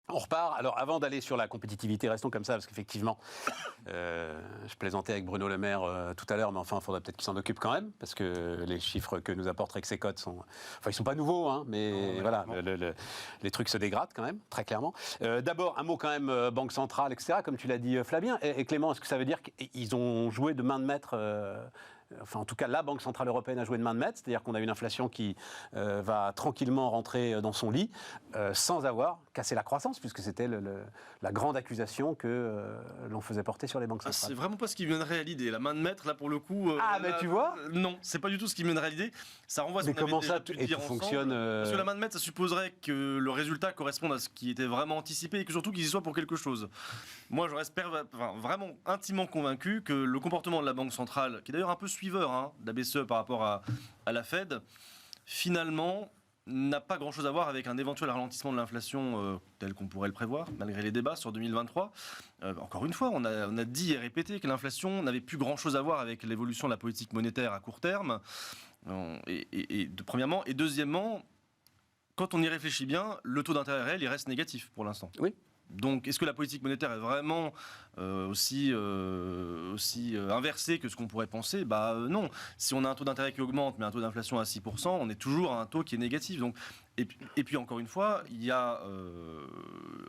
On repart. Alors, avant d'aller sur la compétitivité, restons comme ça, parce qu'effectivement, je plaisantais avec Bruno Le Maire tout à l'heure, mais enfin, il faudrait peut-être qu'il s'en occupe quand même, parce que les chiffres que nous apporte Rexecode sont... Enfin, ils ne sont pas nouveaux, hein, mais voilà, les trucs se dégradent quand même, très clairement. D'abord, un mot quand même, Banque centrale, etc., comme tu l'as dit, Flavien. Et Clément, est-ce que ça veut dire qu'ils ont joué de main de maître enfin, en tout cas, la Banque Centrale Européenne a joué de main de maître, c'est-à-dire qu'on a une inflation qui va tranquillement rentrer dans son lit sans avoir cassé la croissance, puisque c'était la grande accusation que l'on faisait porter sur les banques centrales. C'est vraiment pas ce qui me viendrait à l'idée. La main de maître, là, pour le coup... tu vois non, c'est pas du tout ce qui me viendrait à l'idée. Ça renvoie à ce qu'on avait déjà pu dire ensemble. Fonctionne Parce que la main de maître, ça supposerait que le résultat corresponde à ce qui était vraiment anticipé et que surtout qu'ils y soient pour quelque chose. Moi, je reste vraiment intimement convaincu que le comportement de la Banque centrale, qui est d'ailleurs un peu suiveur de la BCE par rapport à la Fed, finalement n'a pas grand-chose à voir avec un éventuel ralentissement de l'inflation tel qu'on pourrait le prévoir, malgré les débats sur 2023. Encore une fois, on a dit et répété que l'inflation n'avait plus grand-chose à voir avec l'évolution de la politique monétaire à court terme, premièrement. Et deuxièmement, quand on y réfléchit bien, le taux d'intérêt réel, il reste négatif pour l'instant. Oui. Donc, est-ce que la politique monétaire est vraiment aussi inversée que ce qu'on pourrait penser ? Non. Si on a un taux d'intérêt qui augmente, mais un taux d'inflation à 6%, on est toujours à un taux qui est négatif. Donc, et puis, encore une fois, il y a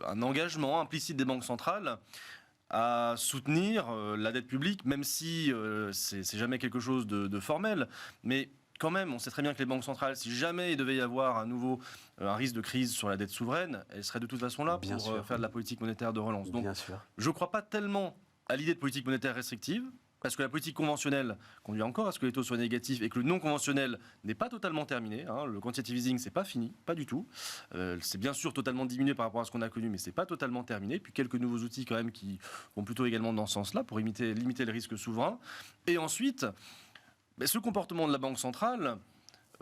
un engagement implicite des banques centrales à soutenir la dette publique, même si c'est jamais quelque chose de formel. Mais quand même, on sait très bien que les banques centrales, si jamais il devait y avoir à nouveau un risque de crise sur la dette souveraine, elles seraient de toute façon là pour faire de la politique monétaire de relance. Donc, je ne crois pas tellement à l'idée de politique monétaire restrictive, parce que la politique conventionnelle conduit encore à ce que les taux soient négatifs et que le non conventionnel n'est pas totalement terminé. Le quantitative easing, c'est pas fini, pas du tout. C'est bien sûr totalement diminué par rapport à ce qu'on a connu, mais c'est pas totalement terminé. Puis quelques nouveaux outils quand même qui vont plutôt également dans ce sens-là pour limiter le risque souverain. Et ensuite, ce comportement de la Banque centrale,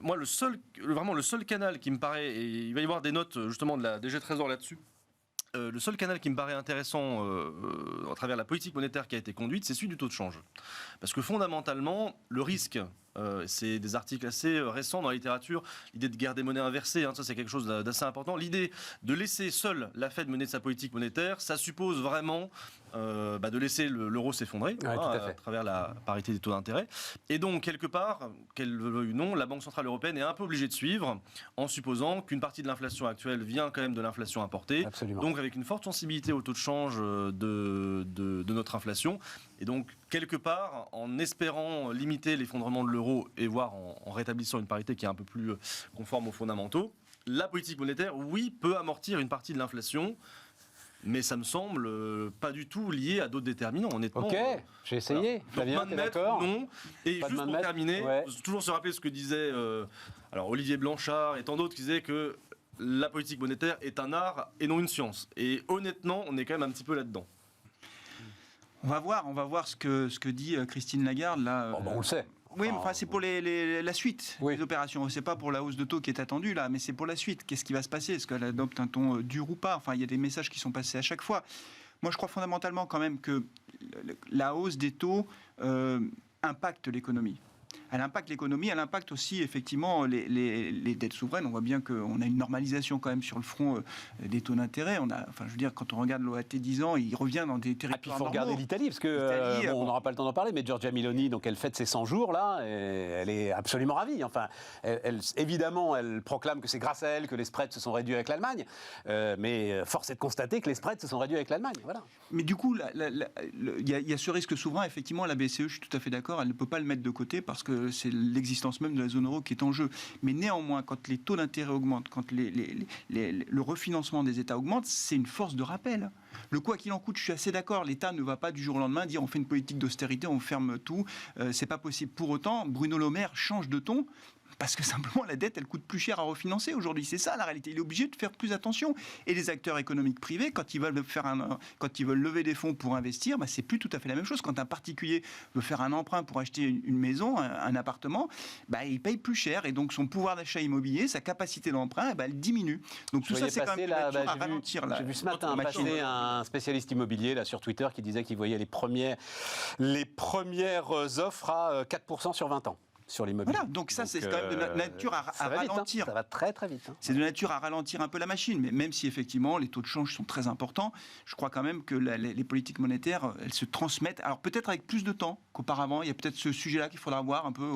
moi, le seul canal qui me paraît, et il va y avoir des notes justement de la DG Trésor là-dessus, le seul canal qui me paraît intéressant à travers la politique monétaire qui a été conduite, c'est celui du taux de change. Parce que fondamentalement, le risque, c'est des articles assez récents dans la littérature, l'idée de guerre des monnaies inversées, ça c'est quelque chose d'assez important. L'idée de laisser seule la Fed mener de sa politique monétaire, ça suppose vraiment de laisser l'euro s'effondrer à travers la parité des taux d'intérêt. Et donc, quelque part, qu'elle le veuille ou non, la Banque Centrale Européenne est un peu obligée de suivre en supposant qu'une partie de l'inflation actuelle vient quand même de l'inflation importée. Absolument. Donc, avec une forte sensibilité au taux de change de notre inflation. Et donc, quelque part, en espérant limiter l'effondrement de l'euro et voire en rétablissant une parité qui est un peu plus conforme aux fondamentaux, la politique monétaire, oui, peut amortir une partie de l'inflation. Mais ça me semble pas du tout lié à d'autres déterminants, honnêtement. Ok, j'ai essayé. Flavien, t'es d'accord ? Non. Et juste pour terminer, toujours se rappeler ce que disait Olivier Blanchard et tant d'autres qui disaient que la politique monétaire est un art et non une science. Et honnêtement, on est quand même un petit peu là-dedans. On va voir ce que dit Christine Lagarde là. On le sait. Oui, mais c'est pour la suite des opérations. C'est pas pour la hausse de taux qui est attendue là, mais c'est pour la suite. Qu'est-ce qui va se passer ? Est-ce qu'elle adopte un ton dur ou pas ? Enfin, il y a des messages qui sont passés à chaque fois. Moi, je crois fondamentalement quand même que la hausse des taux impacte l'économie. Elle impacte l'économie, elle impacte aussi effectivement les dettes souveraines. On voit bien qu'on a une normalisation quand même sur le front des taux d'intérêt. Quand on regarde l'OAT 10 ans, il revient dans des territoires normaux. Il faut regarder l'Italie, parce que on n'aura pas le temps d'en parler, mais Giorgia Meloni, donc elle fête ses 100 jours là, et elle est absolument ravie. Enfin, évidemment, elle proclame que c'est grâce à elle que les spreads se sont réduits avec l'Allemagne, mais force est de constater que les spreads se sont réduits avec l'Allemagne. Voilà. Mais du coup, il y a ce risque souverain. Effectivement, la BCE, je suis tout à fait d'accord, elle ne peut pas le mettre de côté parce que c'est l'existence même de la zone euro qui est en jeu. Mais néanmoins, quand les taux d'intérêt augmentent, quand le refinancement des États augmente, c'est une force de rappel. Le quoi qu'il en coûte, je suis assez d'accord, l'État ne va pas du jour au lendemain dire on fait une politique d'austérité, on ferme tout, c'est pas possible. Pour autant, Bruno Le Maire change de ton. Parce que simplement, la dette, elle coûte plus cher à refinancer aujourd'hui. C'est ça la réalité. Il est obligé de faire plus attention. Et les acteurs économiques privés, quand ils veulent lever des fonds pour investir, c'est plus tout à fait la même chose. Quand un particulier veut faire un emprunt pour acheter une maison, un appartement, il paye plus cher. Et donc, son pouvoir d'achat immobilier, sa capacité d'emprunt, elle diminue. Donc, tout ça, c'est quand même à ralentir. J'ai vu ce matin passer un spécialiste immobilier là, sur Twitter qui disait qu'il voyait les premières offres à 4% sur 20 ans. sur l'immobilier. Voilà, donc ça, c'est quand même de nature à ça va vite, ralentir. ça va très très vite. C'est de nature à ralentir un peu la machine, mais même si effectivement les taux de change sont très importants, je crois quand même que les politiques monétaires, elles se transmettent. Alors peut-être avec plus de temps qu'auparavant, il y a peut-être ce sujet-là qu'il faudra voir un peu.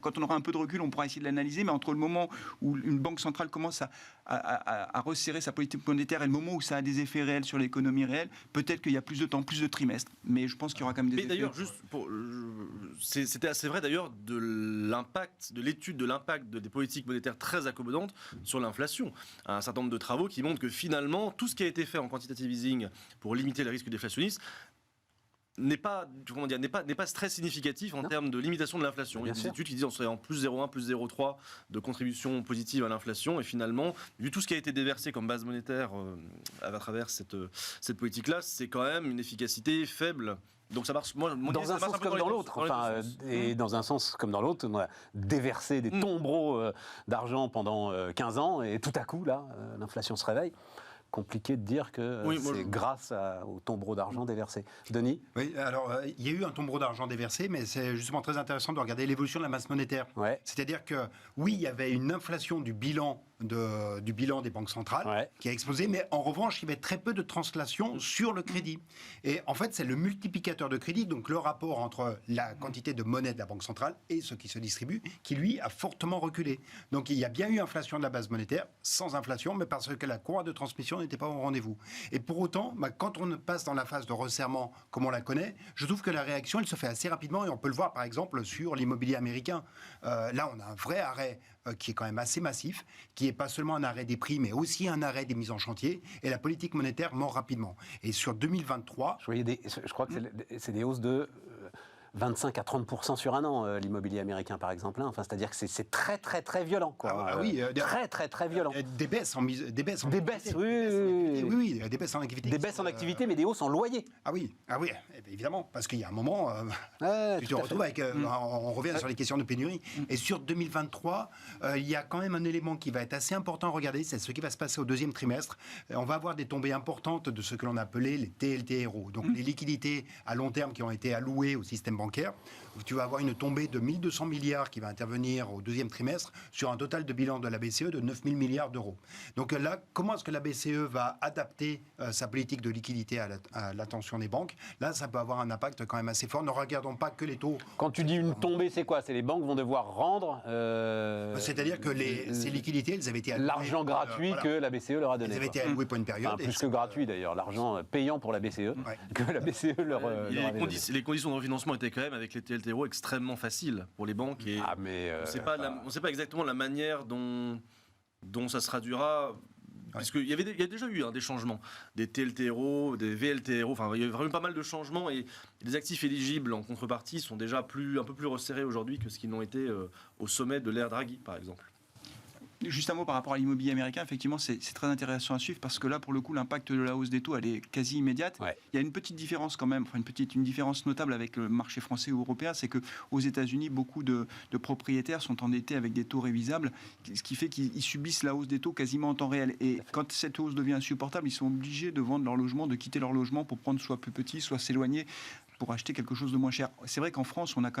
Quand on aura un peu de recul, on pourra essayer de l'analyser, mais entre le moment où une banque centrale commence à resserrer sa politique monétaire et le moment où ça a des effets réels sur l'économie réelle, peut-être qu'il y a plus de temps, plus de trimestres, mais je pense qu'il y aura quand même des effets. Mais d'ailleurs, c'était assez vrai d'ailleurs de l'étude de l'impact des politiques monétaires très accommodantes sur l'inflation. Un certain nombre de travaux qui montrent que finalement, tout ce qui a été fait en quantitative easing pour limiter le risque déflationniste n'est pas très significatif en termes de limitation de l'inflation. Il y a des études qui disent qu'on serait en plus 0,1, plus 0,3 de contribution positive à l'inflation, et finalement, vu tout ce qui a été déversé comme base monétaire à travers cette politique-là, c'est quand même une efficacité faible. Donc ça marche. Dans un sens comme dans l'autre. Et dans un sens comme dans l'autre, on a déversé des tombereaux d'argent pendant 15 ans, et tout à coup, là, l'inflation se réveille. Compliqué de dire que c'est grâce au tombereau d'argent déversé. Denis ? Oui, alors il y a eu un tombereau d'argent déversé, mais c'est justement très intéressant de regarder l'évolution de la masse monétaire. Ouais. C'est-à-dire que oui, il y avait une inflation du bilan des banques centrales qui a explosé, mais en revanche, il y avait très peu de translation sur le crédit. Et en fait, c'est le multiplicateur de crédit, donc le rapport entre la quantité de monnaie de la banque centrale et ce qui se distribue, qui lui a fortement reculé. Donc il y a bien eu inflation de la base monétaire, sans inflation, mais parce que la courroie de transmission n'était pas au rendez-vous. Et pour autant, quand on passe dans la phase de resserrement, comme on la connaît, je trouve que la réaction, elle se fait assez rapidement, et on peut le voir par exemple sur l'immobilier américain. Là, on a un vrai arrêt qui est quand même assez massif, qui n'est pas seulement un arrêt des prix, mais aussi un arrêt des mises en chantier, et la politique monétaire mord rapidement. Et sur 2023... Je crois que c'est des hausses de 25 à 30% sur un an, l'immobilier américain par exemple. Enfin, c'est-à-dire que c'est très très très violent, quoi. Très très très violent. Des baisses en oui. Des baisses en activité. Des baisses en activité, mais des hausses en loyer. Ah oui, évidemment, parce qu'il y a un moment, tu te retrouves avec... on revient sur les questions de pénurie. Et sur 2023, il y a quand même un élément qui va être assez important à regarder, c'est ce qui va se passer au deuxième trimestre. On va avoir des tombées importantes de ce que l'on appelait les TLTRO, donc les liquidités à long terme qui ont été allouées au système bancaire. Tu vas avoir une tombée de 1200 milliards qui va intervenir au deuxième trimestre sur un total de bilan de la BCE de 9 000 milliards d'euros. Donc là, comment est-ce que la BCE va adapter sa politique de liquidité à l'attention des banques ? Là, ça peut avoir un impact quand même assez fort. Ne regardons pas que les taux. Quand tu dis une tombée, c'est quoi ? C'est les banques vont devoir rendre... C'est-à-dire que ces liquidités, elles avaient été allouées... L'argent gratuit que la BCE leur a donné. Elles avaient été allouées pour une période. Enfin, plus que gratuit d'ailleurs, l'argent payant pour la BCE, que la BCE leur avait donné. Les conditions de refinancement étaient quand même, avec les TLTRO, extrêmement faciles pour les banques. Et on ne sait pas exactement la manière dont ça se traduira. Parce qu'il y a déjà eu des changements, des TLTRO, des VLTRO, enfin il y a vraiment pas mal de changements, et les actifs éligibles en contrepartie sont déjà un peu plus resserrés aujourd'hui que ce qu'ils n'ont été au sommet de l'ère Draghi, par exemple. Juste un mot par rapport à l'immobilier américain, effectivement c'est très intéressant à suivre parce que là pour le coup l'impact de la hausse des taux elle est quasi immédiate. Il y a une petite différence quand même, une différence notable avec le marché français ou européen, c'est qu'aux États-Unis beaucoup de propriétaires sont endettés avec des taux révisables, ce qui fait qu'ils subissent la hausse des taux quasiment en temps réel. Et quand cette hausse devient insupportable, ils sont obligés de vendre leur logement, de quitter leur logement pour prendre soit plus petit, soit s'éloigner pour acheter quelque chose de moins cher. C'est vrai qu'en France, on a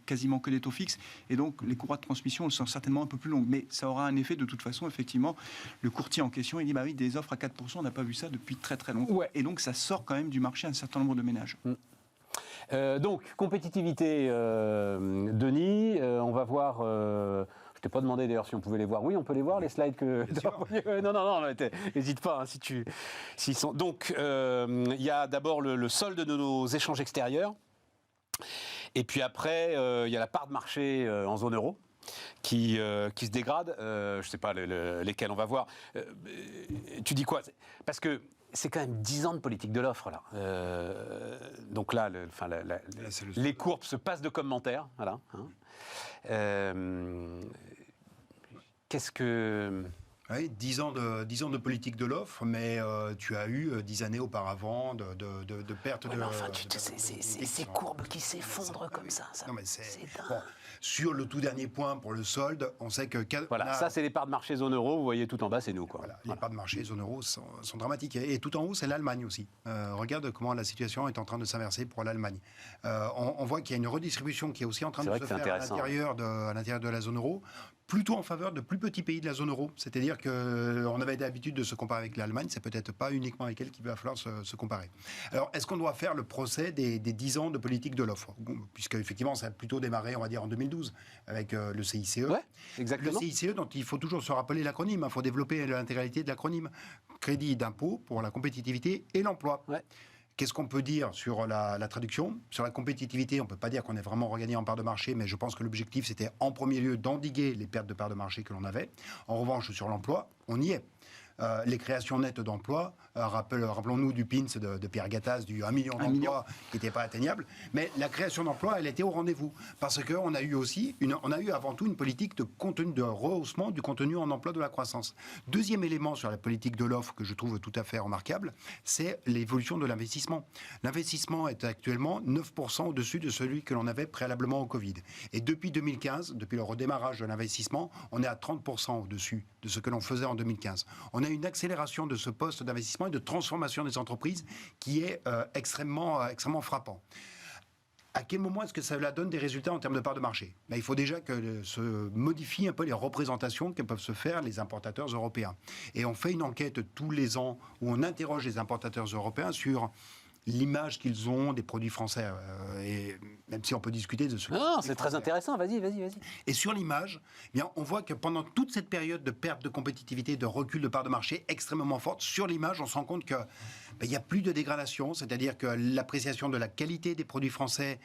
quasiment que des taux fixes, et donc les courroies de transmission sont certainement un peu plus longues. Mais ça aura un effet de toute façon, effectivement. Le courtier en question, il dit, bah oui, des offres à 4%, on n'a pas vu ça depuis très très longtemps. Et donc ça sort quand même du marché un certain nombre de ménages. Donc, compétitivité, Denis, on va voir... Je t'ai pas demandé d'ailleurs si on pouvait les voir. Oui, on peut les voir, les slides que... Non, n'hésite pas s'ils sont... Donc, il y a d'abord le solde de nos échanges extérieurs. Et puis après, il y a la part de marché en zone euro qui se dégrade. Je ne sais pas lesquels on va voir. Tu dis quoi ? Parce que c'est quand même 10 ans de politique de l'offre, là. Donc là, les courbes se passent de commentaires. Voilà, hein. Qu'est-ce que... Oui, 10 ans de politique de l'offre, mais tu as eu 10 années auparavant de perte Ouais, de... mais enfin, de- c'est ces courbes qui s'effondrent comme ça. Non, mais c'est dingue. bon. Sur le tout dernier point pour le solde, on sait que... Voilà, ça c'est les parts de marché zone euro, vous voyez tout en bas c'est nous. Quoi. Voilà, les parts de marché zone euro sont dramatiques. Et tout en haut, c'est l'Allemagne aussi. Regarde comment la situation est en train de s'inverser pour l'Allemagne. On voit qu'il y a une redistribution qui est aussi en train de se faire à l'intérieur de la zone euro, plutôt en faveur de plus petits pays de la zone euro. C'est-à-dire qu'on avait l'habitude de se comparer avec l'Allemagne, c'est peut-être pas uniquement avec elle qu'il va falloir se comparer. Alors, est-ce qu'on doit faire le procès des 10 ans de politique de l'offre ? Puisque, effectivement, ça a plutôt démarré, on va dire, en 2012, avec le CICE. Ouais, exactement. Le CICE, dont il faut toujours se rappeler l'acronyme, il faut développer l'intégralité de l'acronyme. Crédit d'impôt pour la compétitivité et l'emploi. Ouais. Qu'est-ce qu'on peut dire sur la traduction ? Sur la compétitivité, on ne peut pas dire qu'on est vraiment regagné en part de marché, mais je pense que l'objectif, c'était en premier lieu d'endiguer les pertes de part de marché que l'on avait. En revanche, sur l'emploi, on y est. Les créations nettes d'emplois, rappelons-nous du PINS de Pierre Gattaz, du 1 million d'emplois qui n'était pas atteignable, mais la création d'emplois, elle était au rendez-vous, parce qu'on a eu aussi, on a eu avant tout une politique de contenu, de rehaussement du contenu en emploi de la croissance. Deuxième élément sur la politique de l'offre que je trouve tout à fait remarquable, c'est l'évolution de l'investissement. L'investissement est actuellement 9% au-dessus de celui que l'on avait préalablement au Covid. Et depuis 2015, depuis le redémarrage de l'investissement, on est à 30% au-dessus de ce que l'on faisait en 2015. On a une accélération de ce poste d'investissement et de transformation des entreprises qui est extrêmement frappant. À quel moment est-ce que cela donne des résultats en termes de part de marché ? Il faut déjà que se modifient un peu les représentations que peuvent se faire les importateurs européens. Et on fait une enquête tous les ans où on interroge les importateurs européens sur l'image qu'ils ont des produits français, et même si on peut discuter de ce... Non, c'est très intéressant, vas-y. Et sur l'image, eh bien, on voit que pendant toute cette période de perte de compétitivité, de recul de part de marché extrêmement forte, sur l'image, on se rend compte que il n'y a plus de dégradation, c'est-à-dire que l'appréciation de la qualité des produits français,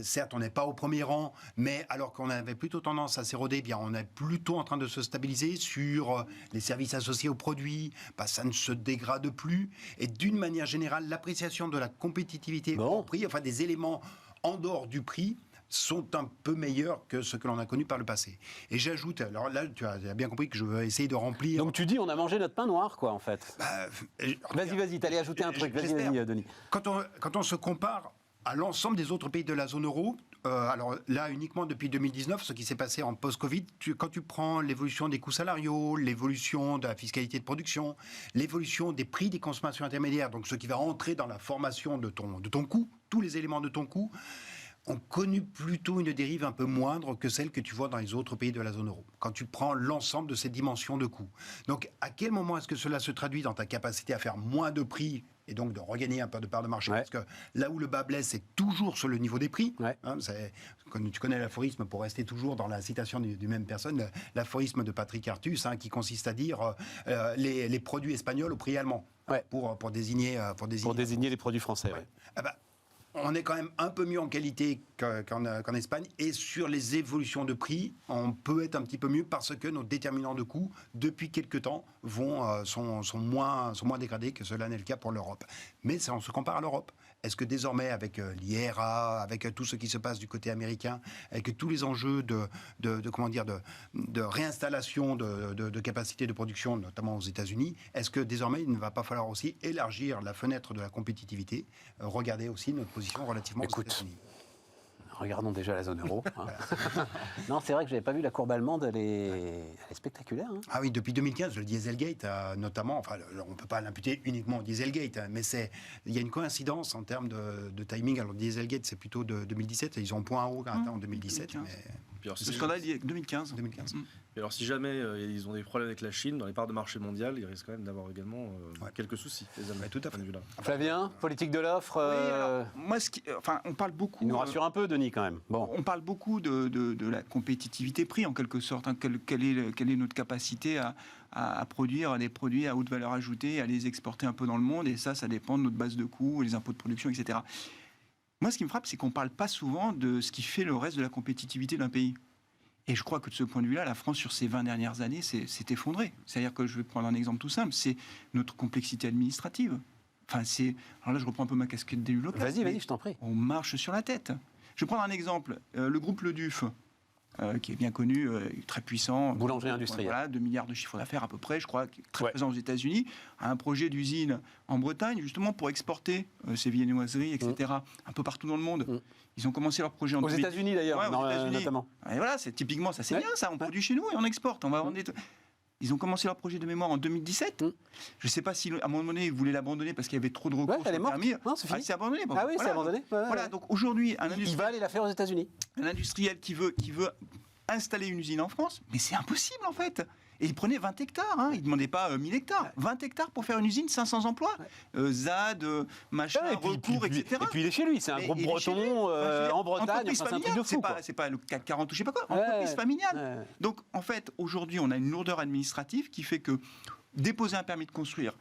certes, on n'est pas au premier rang, mais alors qu'on avait plutôt tendance à s'éroder, eh bien, on est plutôt en train de se stabiliser sur les services associés aux produits, ça ne se dégrade plus, et d'une manière générale, l'appréciation de la compétitivité au prix, enfin des éléments en dehors du prix, sont un peu meilleurs que ce que l'on a connu par le passé. Et j'ajoute, alors là, tu as bien compris que je veux essayer de remplir... Donc tu dis, on a mangé notre pain noir, quoi, en fait. Vas-y, t'allais ajouter un truc. Vas-y, Denis. Quand on se compare à l'ensemble des autres pays de la zone euro, alors là, uniquement depuis 2019, ce qui s'est passé en post-Covid, quand tu prends l'évolution des coûts salariaux, l'évolution de la fiscalité de production, l'évolution des prix des consommations intermédiaires, donc ce qui va entrer dans la formation de ton coût, tous les éléments de ton coût, ont connu plutôt une dérive un peu moindre que celle que tu vois dans les autres pays de la zone euro, quand tu prends l'ensemble de ces dimensions de coûts. Donc, à quel moment est-ce que cela se traduit dans ta capacité à faire moins de prix et donc de regagner un peu de part de marché? Parce que là où le bas blesse, c'est toujours sur le niveau des prix. Tu connais l'aphorisme, pour rester toujours dans la citation du même personne, l'aphorisme de Patrick Artus, qui consiste à dire les produits espagnols au prix allemand, pour désigner les produits français. On est quand même un peu mieux en qualité qu'en Espagne. Et sur les évolutions de prix, on peut être un petit peu mieux parce que nos déterminants de coûts, depuis quelques temps, sont moins dégradés que cela n'est le cas pour l'Europe. Mais on se compare à l'Europe. Est-ce que désormais, avec l'IRA, avec tout ce qui se passe du côté américain, avec tous les enjeux de réinstallation de capacité de production, notamment aux États-Unis, est-ce que désormais, il ne va pas falloir aussi élargir la fenêtre de la compétitivité, regarder aussi notre position relativement aux États-Unis? Regardons déjà la zone euro. Non, c'est vrai que je n'avais pas vu la courbe allemande, elle est spectaculaire. Ah oui, depuis 2015, le Dieselgate, notamment, on ne peut pas l'imputer uniquement au Dieselgate, mais il y a une coïncidence en termes de timing. Alors, Dieselgate, c'est plutôt de 2017, ils ont point haut en 2017. 2015. Mais... Le scandale 2015. Et alors, si jamais ils ont des problèmes avec la Chine, dans les parts de marché mondiales, ils risquent quand même d'avoir également quelques soucis, les Allemands. Tout à fait. Flavien, politique de l'offre. Moi, on parle beaucoup. Il nous rassure un peu, Denis, quand même. Bon. On parle beaucoup de la compétitivité prix, en quelque sorte. Quelle est notre capacité à produire des produits à haute valeur ajoutée, à les exporter un peu dans le monde, et ça dépend de notre base de coûts, les impôts de production, etc. Moi, ce qui me frappe, c'est qu'on ne parle pas souvent de ce qui fait le reste de la compétitivité d'un pays. Et je crois que de ce point de vue-là, la France, sur ces 20 dernières années, s'est effondrée. C'est-à-dire que je vais prendre un exemple tout simple, c'est notre complexité administrative. Alors là, je reprends un peu ma casquette d'élu local. Vas-y, je t'en prie. On marche sur la tête. Je vais prendre un exemple. Le groupe Le Duf qui est bien connu, très puissant. Boulangerie industrielle. Voilà, 2 milliards de chiffre d'affaires à peu près, je crois, très présent aux États-Unis, a un projet d'usine en Bretagne, justement pour exporter ses viennoiseries, etc., un peu partout dans le monde. Ils ont commencé leur projet aux États-Unis d'ailleurs, aux États-Unis. notamment. Et voilà, c'est typiquement, ça c'est bien ça, on produit chez nous et on exporte. Ils ont commencé leur projet de mémoire en 2017. Je ne sais pas si, à un moment donné, ils voulaient l'abandonner parce qu'il y avait trop de recours sur le permis. Non, c'est fini. C'est abandonné. Ah oui, c'est abandonné. Voilà, donc aujourd'hui, il va aller la faire aux États-Unis. Un industriel qui veut installer une usine en France, mais c'est impossible en fait. Et il prenait 20 hectares, hein. Il ne demandait pas 1000 hectares. 20 hectares pour faire une usine, 500 emplois. ZAD, machin, recours, etc. Et puis il est chez lui, c'est un groupe breton en Bretagne, c'est un truc de fou. C'est pas le CAC 40 ou je sais pas quoi, entreprise familiale. Donc en fait, aujourd'hui, on a une lourdeur administrative qui fait que déposer un permis de construire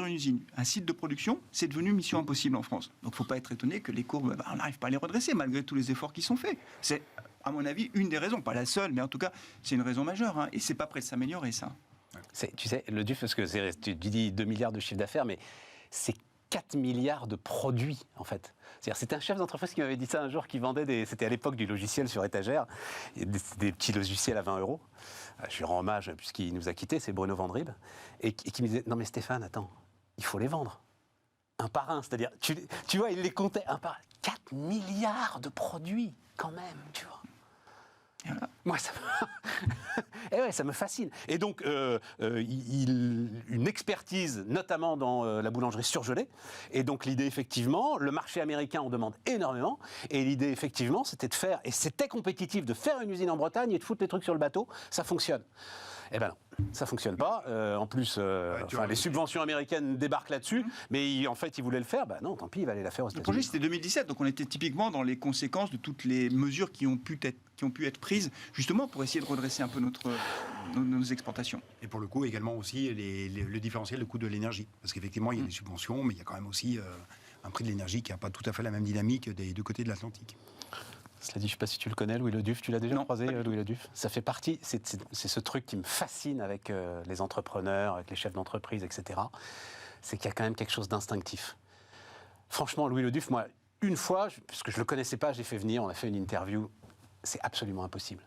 une usine, un site de production, c'est devenu mission impossible en France. Donc il ne faut pas être étonné que les courbes, on n'arrive pas à les redresser malgré tous les efforts qui sont faits. C'est, à mon avis, une des raisons, pas la seule, mais en tout cas, c'est une raison majeure. Hein, et c'est pas prêt de s'améliorer, ça. Tu sais, le DUF, parce que tu dis 2 milliards de chiffre d'affaires, mais c'est 4 milliards de produits, en fait. C'est-à-dire, c'était un chef d'entreprise qui m'avait dit ça un jour, qui vendait c'était à l'époque du logiciel sur étagère, des petits logiciels à 20 €. Je lui rends hommage, puisqu'il nous a quittés, c'est Bruno Vandrib, et qui me disait, non mais Stéphane, attends, il faut les vendre. Un par un, c'est-à-dire, tu vois, il les comptait un par un. 4 milliards de produits, quand même, tu vois. Voilà. Moi, ça me fascine. Et donc, une expertise, notamment dans la boulangerie surgelée. Et donc, l'idée, effectivement, le marché américain en demande énormément. Et l'idée, effectivement, c'était de faire, et c'était compétitif, de faire une usine en Bretagne et de foutre les trucs sur le bateau. Ça fonctionne. Eh ben non, ça fonctionne pas. En plus, les subventions américaines débarquent là-dessus, mais en fait, ils voulaient le faire. Ben non, tant pis, il va aller la faire aux États-Unis. Le projet, c'était 2017, donc on était typiquement dans les conséquences de toutes les mesures qui ont pu être prises, justement pour essayer de redresser un peu nos exportations. Et pour le coup, également aussi le différentiel, le coût de l'énergie. Parce qu'effectivement, il y a des subventions, mais il y a quand même aussi un prix de l'énergie qui n'a pas tout à fait la même dynamique des deux côtés de l'Atlantique. Cela dit, je ne sais pas si tu le connais, Louis Leduf. Tu l'as déjà croisé, Louis Leduf? Ça fait partie, c'est ce truc qui me fascine avec les entrepreneurs, avec les chefs d'entreprise, etc. C'est qu'il y a quand même quelque chose d'instinctif. Franchement, Louis Leduf, moi, une fois, parce que je ne le connaissais pas, je l'ai fait venir, on a fait une interview. C'est absolument impossible.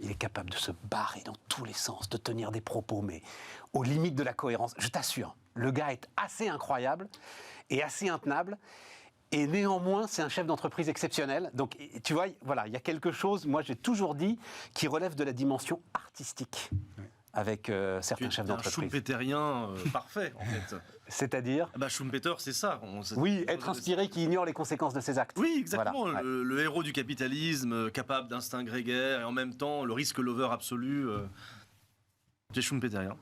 Il est capable de se barrer dans tous les sens, de tenir des propos, mais aux limites de la cohérence. Je t'assure, le gars est assez incroyable et assez intenable. Et néanmoins, c'est un chef d'entreprise exceptionnel. Donc, tu vois, voilà, il y a quelque chose, moi j'ai toujours dit, qui relève de la dimension artistique avec certains chefs d'entreprise. Un Schumpeterien parfait, en fait. C'est-à-dire Schumpeter, c'est ça. Oui, être inspiré qui ignore les conséquences de ses actes. Oui, exactement. Voilà, le héros du capitalisme, capable d'instinct grégaire, et en même temps, le risque lover absolu. C'est Schumpeterien.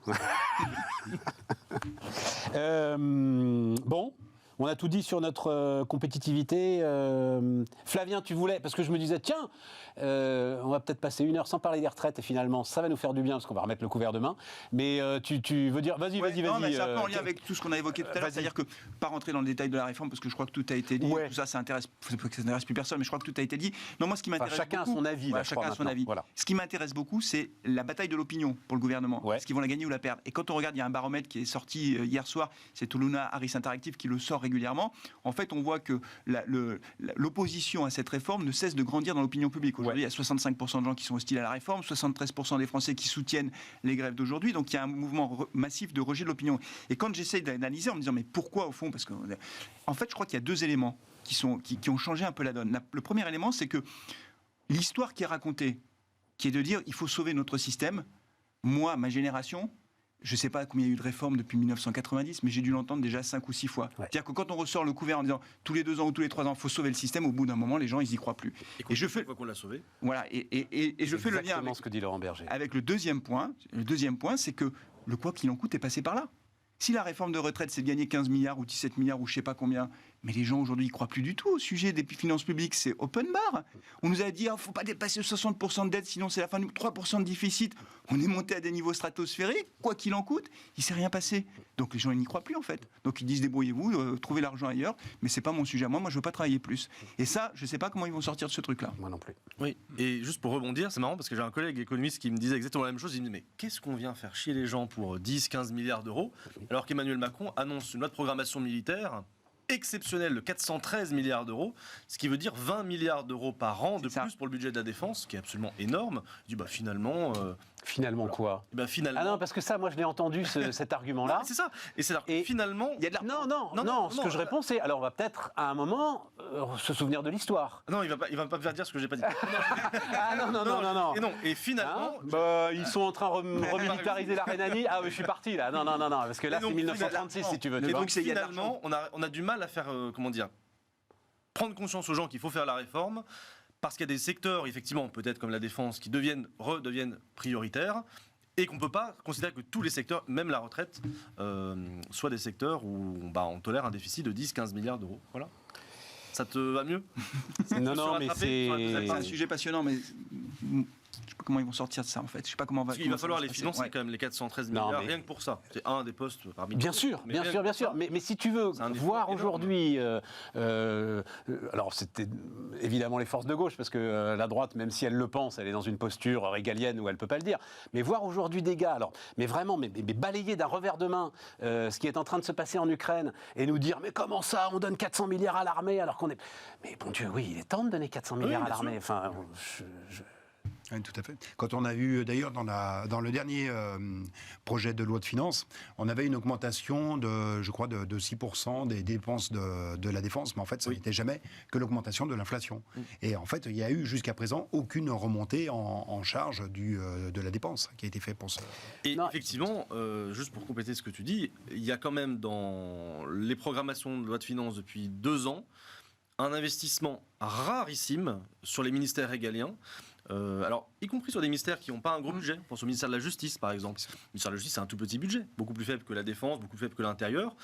Bon. On a tout dit sur notre compétitivité. Flavien, tu voulais, parce que je me disais, tiens, on va peut-être passer 1 heure sans parler des retraites, et finalement, ça va nous faire du bien, parce qu'on va remettre le couvert demain. Mais tu veux dire, vas-y. Non, mais c'est un peu en lien avec tout ce qu'on a évoqué tout à l'heure, c'est-à-dire que, pas rentrer dans le détail de la réforme, parce que je crois que tout a été dit, tout ça, ça intéresse plus personne, mais je crois que tout a été dit. Non, moi, ce qui m'intéresse chacun beaucoup, a son avis. chacun a son avis. Voilà. Ce qui m'intéresse beaucoup, c'est la bataille de l'opinion pour le gouvernement. Est-ce qu'ils vont la gagner ou la perdre? Et quand on regarde, il y a un baromètre qui est sorti hier soir, c'est Tuluna Harris Interactive qui le sort régulièrement. En fait, on voit que l'opposition à cette réforme ne cesse de grandir dans l'opinion publique. Aujourd'hui, il y a 65% de gens qui sont hostiles à la réforme, 73% des Français qui soutiennent les grèves d'aujourd'hui. Donc, il y a un mouvement massif de rejet de l'opinion. Et quand j'essaie d'analyser en me disant, mais pourquoi au fond? Parce que, en fait, je crois qu'il y a 2 éléments qui ont changé un peu la donne. Le premier élément, c'est que l'histoire qui est racontée, qui est de dire, il faut sauver notre système. Moi, ma génération, je ne sais pas combien il y a eu de réformes depuis 1990, mais j'ai dû l'entendre déjà 5 ou 6 fois. C'est-à-dire que quand on ressort le couvert en disant tous les 2 ans ou tous les 3 ans, il faut sauver le système, au bout d'un moment, les gens, ils n'y croient plus. Et je fais qu'on l'a sauvé. Voilà, et je fais le lien avec ce que dit Laurent Berger. Avec le deuxième point. Le deuxième point, c'est que le quoi qu'il en coûte est passé par là. Si la réforme de retraite, c'est de gagner 15 milliards ou 17 milliards ou je ne sais pas combien, mais les gens aujourd'hui ne croient plus du tout au sujet des finances publiques, c'est open bar. On nous a dit, il ne faut pas dépasser 60% de dette, sinon c'est la fin du 3% de déficit. On est monté à des niveaux stratosphériques, quoi qu'il en coûte, il ne s'est rien passé. Donc les gens ils n'y croient plus en fait. Donc ils disent, débrouillez-vous, trouvez l'argent ailleurs, mais ce n'est pas mon sujet à moi, je ne veux pas travailler plus. Et ça, je ne sais pas comment ils vont sortir de ce truc-là. Moi non plus. Oui, et juste pour rebondir, c'est marrant parce que j'ai un collègue économiste qui me disait exactement la même chose. Il me dit, mais qu'est-ce qu'on vient faire chier les gens pour 10-15 milliards d'euros alors qu'Emmanuel Macron annonce une loi de programmation militaire exceptionnel de 413 milliards d'euros, ce qui veut dire 20 milliards d'euros par an de plus pour le budget de la défense, ce qui est absolument énorme. Je dis finalement... Finalement voilà. Quoi finalement... Ah non, parce que ça, moi je l'ai entendu cet argument-là. C'est ça. Et c'est finalement, il y a de l'argent. Non, ce que je réponds c'est, alors on va peut-être à un moment se souvenir de l'histoire. Non, il va pas me faire dire ce que j'ai pas dit. Non. Et finalement... ils sont en train de remilitariser la Rhénanie. Ah oui, je suis parti là. Non, parce que là c'est 1936 si tu veux. Et donc finalement, on a du mal à faire, prendre conscience aux gens qu'il faut faire la réforme. Parce qu'il y a des secteurs, effectivement, peut-être comme la défense, qui redeviennent prioritaires, et qu'on ne peut pas considérer que tous les secteurs, même la retraite, soient des secteurs où on tolère un déficit de 10-15 milliards d'euros. Voilà. Ça te va mieux? Non, mais c'est un sujet passionnant, mais... Je sais pas comment ils vont sortir de ça en fait. Je sais pas comment Parce qu'il va falloir les financer quand même, les 413 milliards, rien que pour ça. C'est un des postes parmi bien sûr. Mais si tu veux voir aujourd'hui, alors c'était évidemment les forces de gauche, parce que la droite, même si elle le pense, elle est dans une posture régalienne où elle peut pas le dire. Mais voir aujourd'hui des gars, mais balayer d'un revers de main ce qui est en train de se passer en Ukraine et nous dire mais comment ça, on donne 400 milliards à l'armée alors qu'on est... Mais bon Dieu, oui, il est temps de donner 400 milliards à l'armée. Enfin, Oui, tout à fait. Quand on a vu, d'ailleurs, dans le dernier projet de loi de finances, on avait une augmentation de 6% des dépenses de la défense, mais en fait, ça n'était jamais que l'augmentation de l'inflation. Et en fait, il n'y a eu jusqu'à présent aucune remontée en charge de la dépense qui a été faite pour ça. Et effectivement, juste pour compléter ce que tu dis, il y a quand même dans les programmations de loi de finances depuis 2 ans, un investissement rarissime sur les ministères régaliens. Alors, y compris sur des ministères qui n'ont pas un gros budget. Je pense au ministère de la Justice, par exemple. Le ministère de la Justice, c'est un tout petit budget, beaucoup plus faible que la Défense, beaucoup plus faible que l'Intérieur.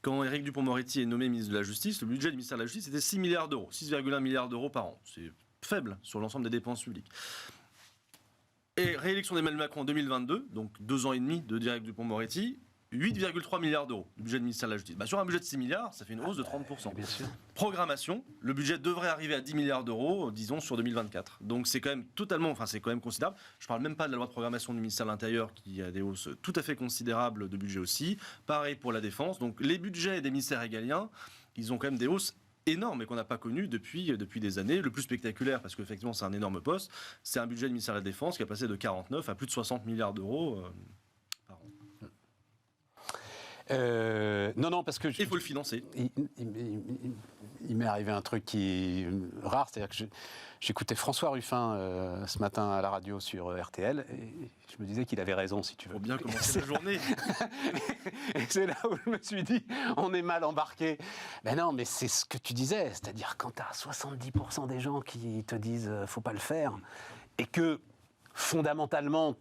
Quand Éric Dupond-Moretti est nommé ministre de la Justice, le budget du ministère de la Justice était 6 milliards d'euros, 6,1 milliards d'euros par an. C'est faible sur l'ensemble des dépenses publiques. Et réélection d'Emmanuel Macron en 2022, donc 2 ans et demi de Éric Dupond-Moretti, 8,3 milliards d'euros du budget du ministère de la Justice. Sur un budget de 6 milliards, ça fait une hausse de 30%. Bien sûr. Programmation, le budget devrait arriver à 10 milliards d'euros, disons, sur 2024. Donc c'est quand même c'est quand même considérable. Je ne parle même pas de la loi de programmation du ministère de l'Intérieur qui a des hausses tout à fait considérables de budget aussi. Pareil pour la Défense. Donc les budgets des ministères régaliens, ils ont quand même des hausses énormes et qu'on n'a pas connues depuis des années. Le plus spectaculaire, parce qu'effectivement c'est un énorme poste, c'est un budget du ministère de la Défense qui a passé de 49 à plus de 60 milliards d'euros par an. Non, parce que... Il faut le financer. Il m'est arrivé un truc qui est rare, c'est-à-dire que j'écoutais François Ruffin ce matin à la radio sur RTL, et je me disais qu'il avait raison, si tu veux. Faut bien commencer la journée. Et c'est là où je me suis dit, on est mal embarqué. Ben non, mais c'est ce que tu disais, c'est-à-dire quand tu as 70% des gens qui te disent faut pas le faire, et que fondamentalement...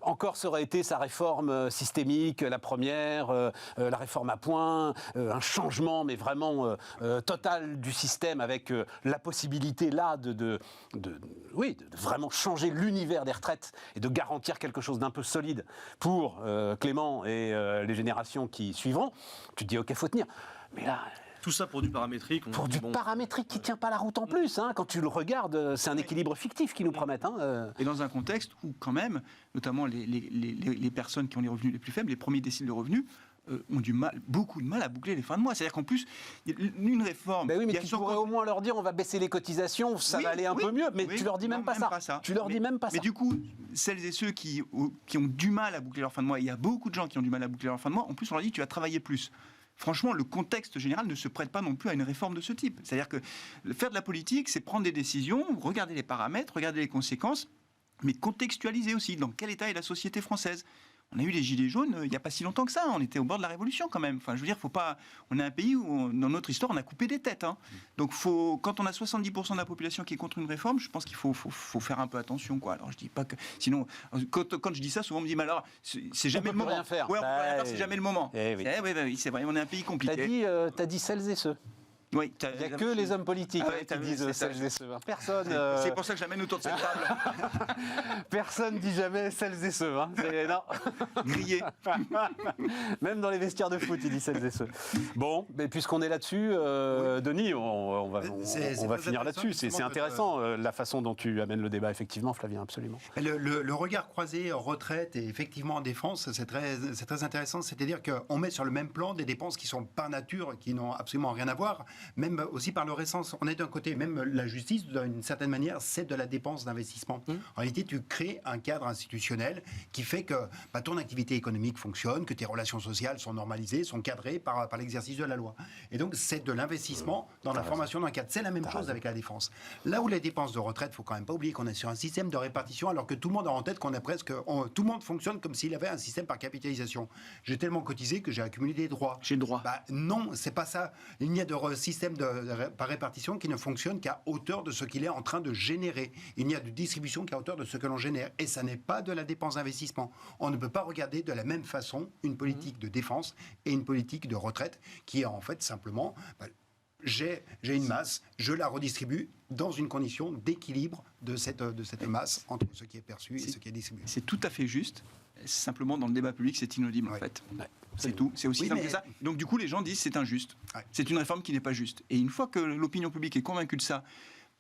Encore, ça aurait été sa réforme systémique, la première, la réforme à points, un changement, mais vraiment total du système, avec la possibilité là de vraiment changer l'univers des retraites et de garantir quelque chose d'un peu solide pour Clément et les générations qui suivront. Tu te dis, ok, faut tenir. Mais là... Tout ça pour du paramétrique. Paramétrique qui ne tient pas la route en plus. Quand tu le regardes, c'est un équilibre fictif qu'ils nous promettent. Et dans un contexte où, quand même, notamment les personnes qui ont les revenus les plus faibles, les premiers déciles de revenus, ont beaucoup de mal à boucler les fins de mois. C'est-à-dire qu'en plus, une réforme... Ben oui, mais tu pourrais au moins leur dire on va baisser les cotisations, ça va aller un peu mieux, mais tu leur dis même pas ça. Tu leur dis même pas ça. Mais du coup, celles et ceux qui ont du mal à boucler leur fin de mois, il y a beaucoup de gens qui ont du mal à boucler leur fin de mois, en plus on leur dit tu vas travailler plus. Franchement, le contexte général ne se prête pas non plus à une réforme de ce type. C'est-à-dire que faire de la politique, c'est prendre des décisions, regarder les paramètres, regarder les conséquences, mais contextualiser aussi dans quel état est la société française. On a eu les gilets jaunes il n'y a pas si longtemps que ça. On était au bord de la révolution quand même. Enfin, je veux dire, faut pas. On est un pays où, dans notre histoire, on a coupé des têtes. Donc, quand on a 70% de la population qui est contre une réforme, je pense qu'il faut faire un peu attention, quoi. Alors, je dis pas que. Sinon, quand je dis ça, souvent on me dit, mais alors, c'est jamais le moment. Rien faire. Ouais, on peut rien faire, c'est jamais le moment. Oui, c'est vrai. On est un pays compliqué. T'as dit celles et ceux. Oui, Il n'y a que les hommes politiques Ah ouais, qui disent c'est celles et ceux. Personne. C'est pour ça que j'amène autour de cette table. Personne dit jamais celles et ceux. Hein. Non. Grillé. Même dans les vestiaires de foot, il dit celles et ceux. Bon, mais puisqu'on est là-dessus, Denis, on va finir là-dessus. C'est intéressant la façon dont tu amènes le débat, effectivement, Flavien, absolument. Le regard croisé retraite et effectivement en défense, c'est très intéressant. C'est-à-dire qu'on met sur le même plan des dépenses qui sont par nature, qui n'ont absolument rien à voir, même aussi par leur essence. On est d'un côté, même la justice, d'une certaine manière, c'est de la dépense d'investissement. En réalité, tu crées un cadre institutionnel qui fait que ton activité économique fonctionne, que tes relations sociales sont normalisées, sont cadrées par l'exercice de la loi. Et donc, c'est de l'investissement dans la formation d'un cadre. C'est la même chose avec la défense. Là où les dépenses de retraite, il ne faut quand même pas oublier qu'on est sur un système de répartition, alors que tout le monde a en tête qu'on est tout le monde fonctionne comme s'il avait un système par capitalisation. J'ai tellement cotisé que j'ai accumulé des droits. J'ai le droit. Non, c'est pas ça. Il n'y a de système par répartition qui ne fonctionne qu'à hauteur de ce qu'il est en train de générer. Il n'y a de distribution qu'à hauteur de ce que l'on génère. Et ça n'est pas de la dépense d'investissement. On ne peut pas regarder de la même façon une politique de défense et une politique de retraite qui est en fait simplement... j'ai une masse, je la redistribue dans une condition d'équilibre de cette masse entre ce qui est perçu et ce qui est distribué. C'est tout à fait juste. Simplement, dans le débat public, c'est inaudible, en fait. Ouais. C'est tout. C'est aussi simple que ça. Donc, du coup, les gens disent c'est injuste. Ouais. C'est une réforme qui n'est pas juste. Et une fois que l'opinion publique est convaincue de ça,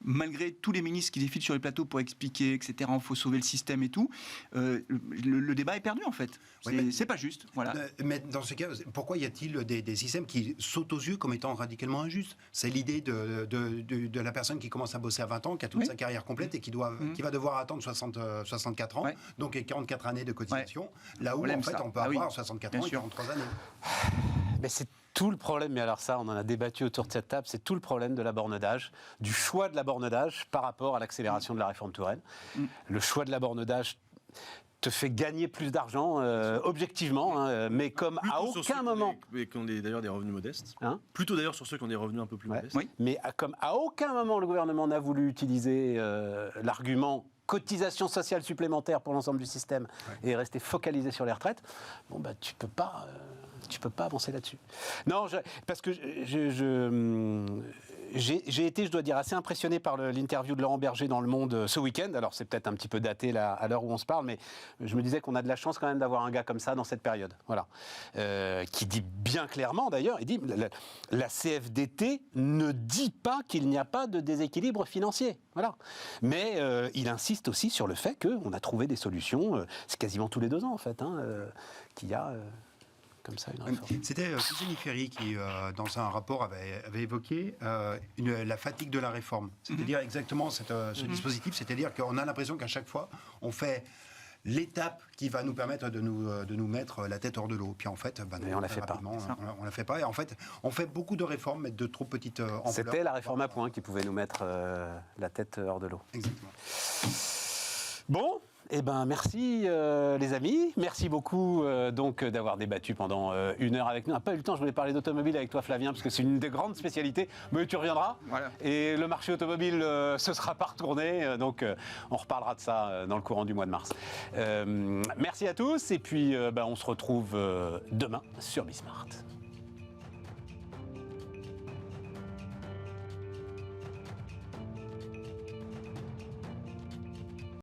malgré tous les ministres qui défilent sur les plateaux pour expliquer, etc., il faut sauver le système et tout, le débat est perdu, en fait. C'est pas juste. Voilà. Mais dans ce cas, pourquoi y a-t-il des systèmes qui sautent aux yeux comme étant radicalement injustes? C'est l'idée de la personne qui commence à bosser à 20 ans, qui a toute sa carrière complète et qui va devoir attendre 64 ans, donc 44 années de cotisation, là où en fait on peut avoir 64 ans et 43 années. Mais c'est tout le problème, mais alors ça, on en a débattu autour de cette table, c'est tout le problème de la borne d'âge, du choix de la borne d'âge par rapport à l'accélération de la réforme Touraine. Le choix de la borne d'âge te fait gagner plus d'argent, objectivement, mais comme Plutôt à aucun moment... Qui ont d'ailleurs des revenus modestes. Hein, Plutôt d'ailleurs sur ceux qui ont des revenus un peu plus modestes. mais comme à aucun moment le gouvernement n'a voulu utiliser l'argument cotisation sociale supplémentaire pour l'ensemble du système et rester focalisé sur les retraites, bon, tu peux pas avancer là-dessus. Non, parce que j'ai été, je dois dire, assez impressionné par l'interview de Laurent Berger dans Le Monde ce week-end. Alors, c'est peut-être un petit peu daté là, à l'heure où on se parle, mais je me disais qu'on a de la chance quand même d'avoir un gars comme ça dans cette période. Voilà. Qui dit bien clairement, d'ailleurs, il dit la CFDT ne dit pas qu'il n'y a pas de déséquilibre financier. Voilà. Mais il insiste aussi sur le fait qu'on a trouvé des solutions, c'est quasiment tous les 2 ans, en fait, qu'il y a... comme ça, une réforme. C'était Cousini Ferry qui, dans un rapport, avait évoqué la fatigue de la réforme. C'est-à-dire exactement ce dispositif, c'est-à-dire qu'on a l'impression qu'à chaque fois, on fait l'étape qui va nous permettre de nous mettre la tête hors de l'eau. Puis en fait, mais on la fait pas. On la fait pas. Et en fait, on fait beaucoup de réformes, mais de trop petites ampleurs. C'était la réforme à points qui pouvait nous mettre la tête hors de l'eau. Exactement. Bon, eh ben merci les amis, merci beaucoup donc d'avoir débattu pendant 1 heure avec nous. On n'a pas eu le temps, je voulais parler d'automobile avec toi Flavien, parce que c'est une des grandes spécialités, mais tu reviendras. Voilà. Et le marché automobile se sera pas retourné, donc on reparlera de ça dans le courant du mois de mars. Merci à tous, et puis on se retrouve demain sur Bismart.